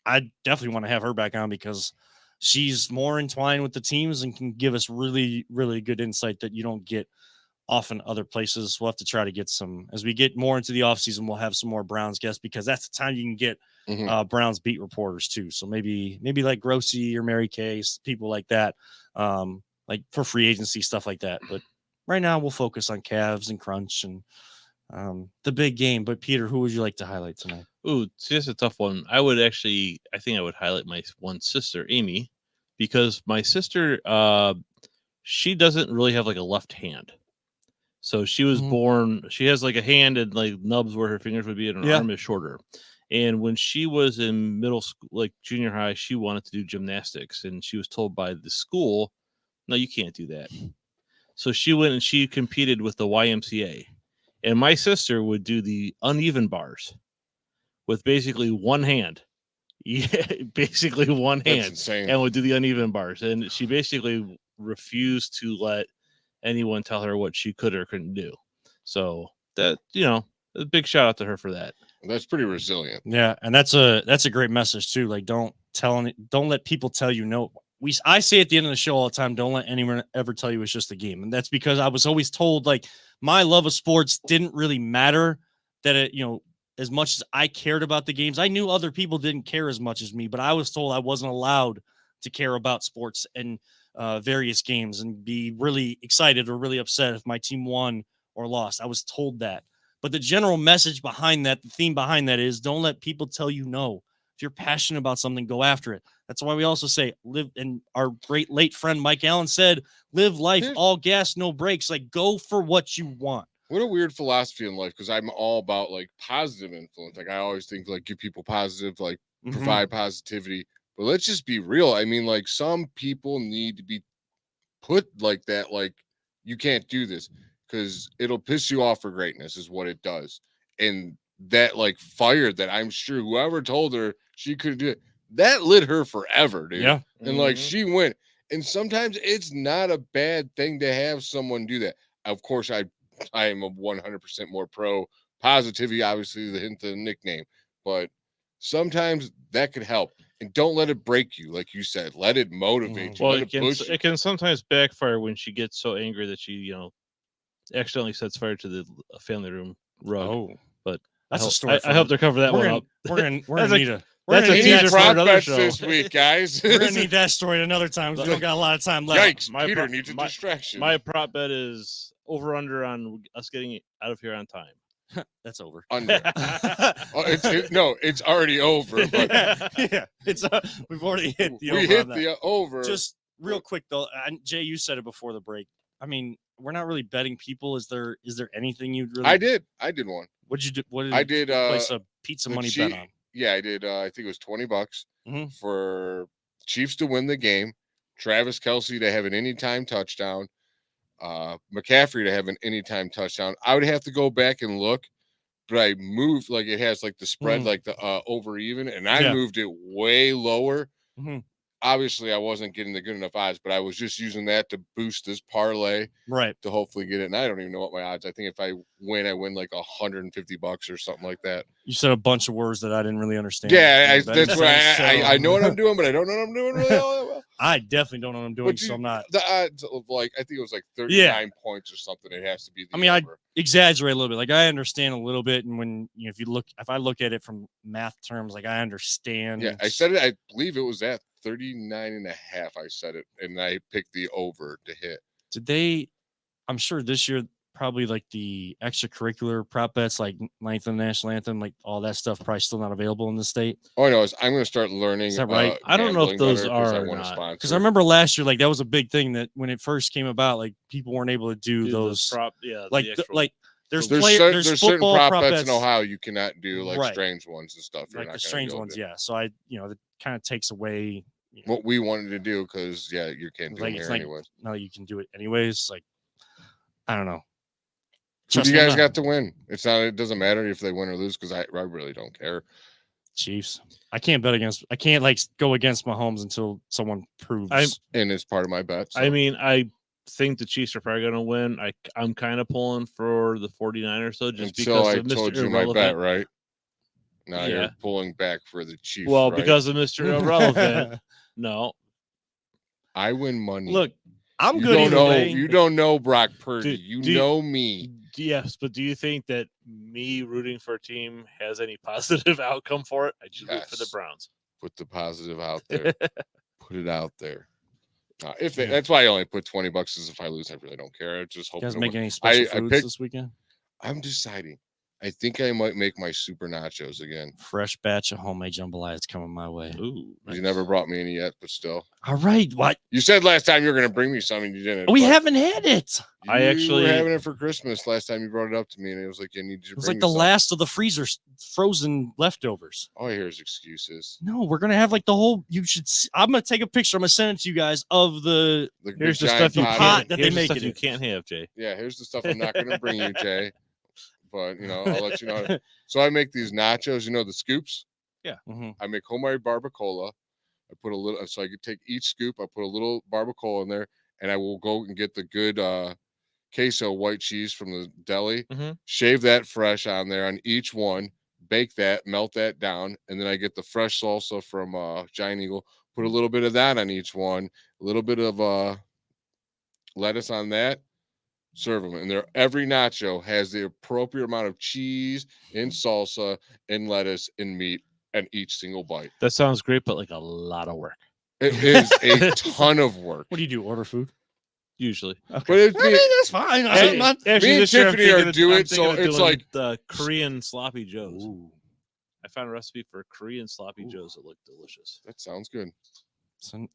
I definitely want to have her back on because she's more entwined with the teams and can give us really, really good insight that you don't get often other places. We'll have to try to get some, as we get more into the offseason, we'll have some more Browns guests because that's the time you can get Browns beat reporters too. So maybe like Grossi or Mary Kay, people like that, like for free agency, stuff like that. But right now we'll focus on Cavs and Crunch and the big game. But Peter, who would you like to highlight tonight? Ooh, it's just a tough one. I think I would highlight my one sister, Amy, because my sister, she doesn't really have like a left hand. So she was born, she has like a hand and like nubs where her fingers would be, and her arm is shorter. And when she was in middle school, like junior high, she wanted to do gymnastics, and she was told by the school, no, you can't do that. So she went and she competed with the YMCA. And my sister would do the uneven bars with basically one hand. Yeah, basically one hand. That's insane. And would do the uneven bars. And she basically refused to let anyone tell her what she could or couldn't do. So that, a big shout out to her for that. That's pretty resilient. Yeah, and that's a great message too. Like, don't let people tell you no. I say at the end of the show all the time, don't let anyone ever tell you it's just a game. And that's because I was always told, like, my love of sports didn't really matter, that it, as much as I cared about the games. I knew other people didn't care as much as me, but I was told I wasn't allowed to care about sports and various games and be really excited or really upset if my team won or lost. I was told that. But the general message behind that, the theme behind that is, don't let people tell you no. If you're passionate about something, go after it. That's why we also say live. And our great late friend Mike Allen said, live life all gas, no brakes. Like, go for what you want. What a weird philosophy in life, because I'm all about like positive influence. Like, I always think like give people positive, like provide positivity. But let's just be real. I mean, like, some people need to be put like that. Like, you can't do this because it'll piss you off for greatness is what it does. And that like fire that I'm sure whoever told her she could do it, that lit her forever, dude. Yeah. And like she went. And sometimes it's not a bad thing to have someone do that. Of course, I am a 100% more pro positivity, obviously, the hint of the nickname, but sometimes that could help. and don't let it break you, like you said. Let it motivate you. Well, Let it push you. it can sometimes backfire when she gets so angry that she, accidentally sets fire to the family room rug. Oh, but that's a story. I hope to cover that one up. We're gonna That's need a. That's a We need teaser for prop another bets show. this week, guys. We're gonna need that story another time. 'Cause we don't got a lot of time left. Yikes! My Peter pro- needs a my- distraction. My prop bet is over under on us getting out of here on time. That's over. Under. It's already over. But yeah, it's we've already hit the over. we hit on that. the over. Just real quick though, and Jay, you said it before the break. I mean, we're not really betting people. Is there anything you'd really? I did one. What'd you do? What did I you did place a pizza money bet on? Yeah, I did. I think it was $20 Mhm. for Chiefs to win the game, Travis Kelce to have an anytime touchdown, McCaffrey to have an anytime touchdown. I would have to go back and look, but I moved like it has like the spread, like the over even, and I moved it way lower. Mhm. Obviously, I wasn't getting the good enough odds, but I was just using that to boost this parlay, right, to hopefully get it. And I don't even know what my odds. I think if I win like $150 or something like that. You said a bunch of words that I didn't really understand. Yeah, But that's why so, I know what I'm doing, but I don't know what I'm doing really all that well. I definitely don't know what I'm doing, so I'm not. The odds of I think it was like 39 points or something. It has to be. I exaggerate a little bit. Like I understand a little bit, and when if I look at it from math terms, like I understand. Yeah, I said it. I believe it was at 39.5. I said it, and I picked the over to hit. Did they? I'm sure this year probably like the extracurricular prop bets, like ninth and national anthem, like all that stuff, probably still not available in the state. Oh no, I'm going to start learning. Is that right? I don't know if those are or not. not. Because I remember last year, like that was a big thing that when it first came about, like people weren't able to do those prop. Yeah, there's certain football prop bets in Ohio you cannot do, like strange ones and stuff. Like the strange ones, yeah. So it kind of takes away what we wanted to do because you can't do it here anyways. No, you can do it anyways. Like I don't know. Who do you guys got to win? It doesn't matter if they win or lose because I really don't care. Chiefs. I can't bet against. I can't go against Mahomes until someone proves. And it's part of my bet. So. I mean, I think the Chiefs are probably going to win. I'm kind of pulling for the 49ers though, just because I of Mr. told you Irrelevant. my bet, right? Now you're pulling back for the Chiefs. Well, right? because of Mr. Irrelevant. No, I win money. Look, I'm good either way. You don't know Brock Purdy. You know me. Yes, but do you think that me rooting for a team has any positive outcome for it? I just root for the Browns. Put the positive out there. Put it out there. That's why I only put $20 is if I lose, I really don't care. I just hope. You guys make any special foods this weekend? I'm deciding. I think I might make my super nachos again. Fresh batch of homemade jambalaya is coming my way. Ooh, nice. You never brought me any yet, but still. All right, what? You said last time you were going to bring me some, and you didn't. We haven't had it. You were having it for Christmas last time you brought it up to me, and it was like, I need you to It was bring like the some. last of the freezer frozen leftovers. All I hear is excuses. No, we're gonna have like the whole. You should. I'm gonna take a picture. I'm gonna send it to you guys of the. Here's the stuff pot that they make it. You can't have, Jay. Yeah, here's the stuff I'm not going to bring you, Jay. But I'll let you know. So I make these nachos. The scoops. Yeah. Mm-hmm. I make homemade barbacoa. I put a little. So I could take each scoop. I put a little barbacoa in there, and I will go and get the good queso white cheese from the deli. Mm-hmm. Shave that fresh on there on each one. Bake that. Melt that down, and then I get the fresh salsa from Giant Eagle. Put a little bit of that on each one. A little bit of lettuce on that. Serve them, and every nacho has the appropriate amount of cheese and salsa and lettuce and meat and each single bite. That sounds great, but like a lot of work. It is a ton of work. What do you do? Order food? Usually, okay. But that's fine. Actually, me and Tiffany are doing it, so it's like the Korean sloppy joes. Ooh. I found a recipe for Korean sloppy joes that look delicious. That sounds good. Send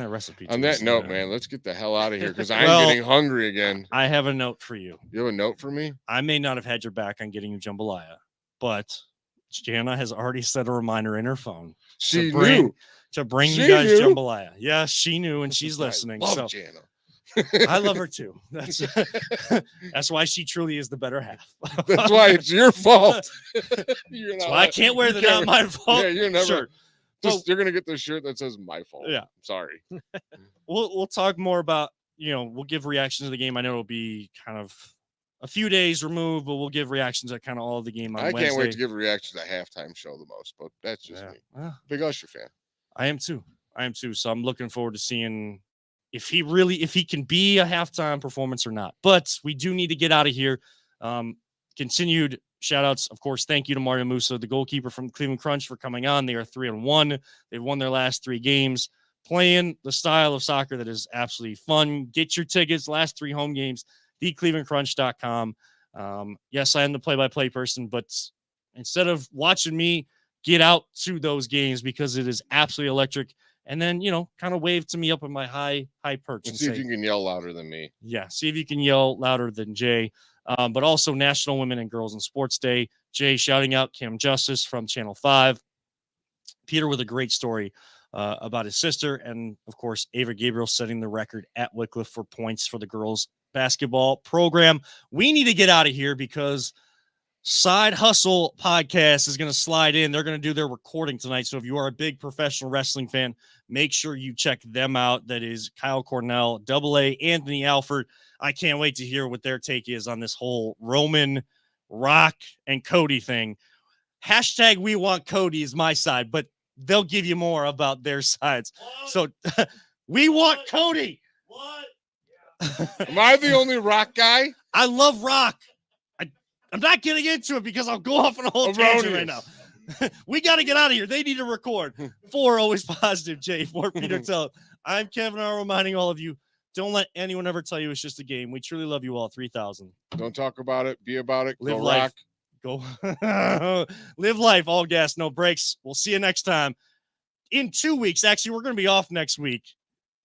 that recipe. On that note, man, let's get the hell out of here because I'm Well, getting hungry again. I have a note for you. You have a note for me? I may not have had your back on getting you jambalaya, but Jana has already set a reminder in her phone to bring you guys jambalaya. Yeah, she knew, and she's listening. I love Jana. I love her too. That's why she truly is the better half. That's why it's your fault. That's why I can't wear the not my fault. Yeah, you're never. Shirt. You're gonna get this shirt that says "my fault." Yeah, sorry. We'll talk more about we'll give reactions to the game. I know it'll be kind of a few days removed, but we'll give reactions at kind of all the game on Wednesday. Can't wait to give reactions at halftime show the most, but that's just me. Big Usher fan. I am too. So I'm looking forward to seeing if he can be a halftime performance or not. But we do need to get out of here. Continued shout outs, of course. Thank you to Marijo Musa, the goalkeeper from Cleveland Crunch, for coming on. They are 3-1. They've won their last 3 games, playing the style of soccer that is absolutely fun. Get your tickets, last 3 home games, theclevelandcrunch.com. Yes, I am the play-by-play person, but instead of watching me, get out to those games because it is absolutely electric. And then, kind of wave to me up in my high perch And and see say, if you can yell louder than me. yeah, see if you can yell louder than Jay. But also National Women and Girls in Sports Day. Jay shouting out Cam Justice from Channel 5. Peter with a great story about his sister. And, of course, Ava Gabriel setting the record at Wycliffe for points for the girls basketball program. We need to get out of here because Side Hustle Podcast is going to slide in. They're going to do their recording tonight. So if you are a big professional wrestling fan, make sure you check them out. That is Kyle Cornell, AA, Anthony Alford. I can't wait to hear what their take is on this whole Roman, Rock, and Cody thing. Hashtag we want Cody is my side, but they'll give you more about their sides. So we want Cody. What? Am I the only Rock guy? I love Rock. I'm not getting into it because I'll go off on a whole tangent right now. We got to get out of here. They need to record. For Always Positive, Jay, for Peter Tell. I'm Kevin R. reminding all of you, don't let anyone ever tell you it's just a game. We truly love you all. 3,000. Don't talk about it. Be about it. Live Go life. Rock. Go. Live life. All gas, no breaks. We'll see you next time. In 2 weeks, actually, we're going to be off next week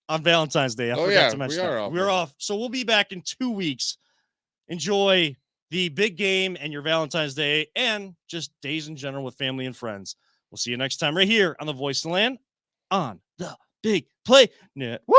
on Valentine's Day. I forgot to mention that. We're off. So we'll be back in 2 weeks. Enjoy the big game and your Valentine's Day and just days in general with family and friends. We'll see you next time right here on the Voice of the Land on the Big Play Network.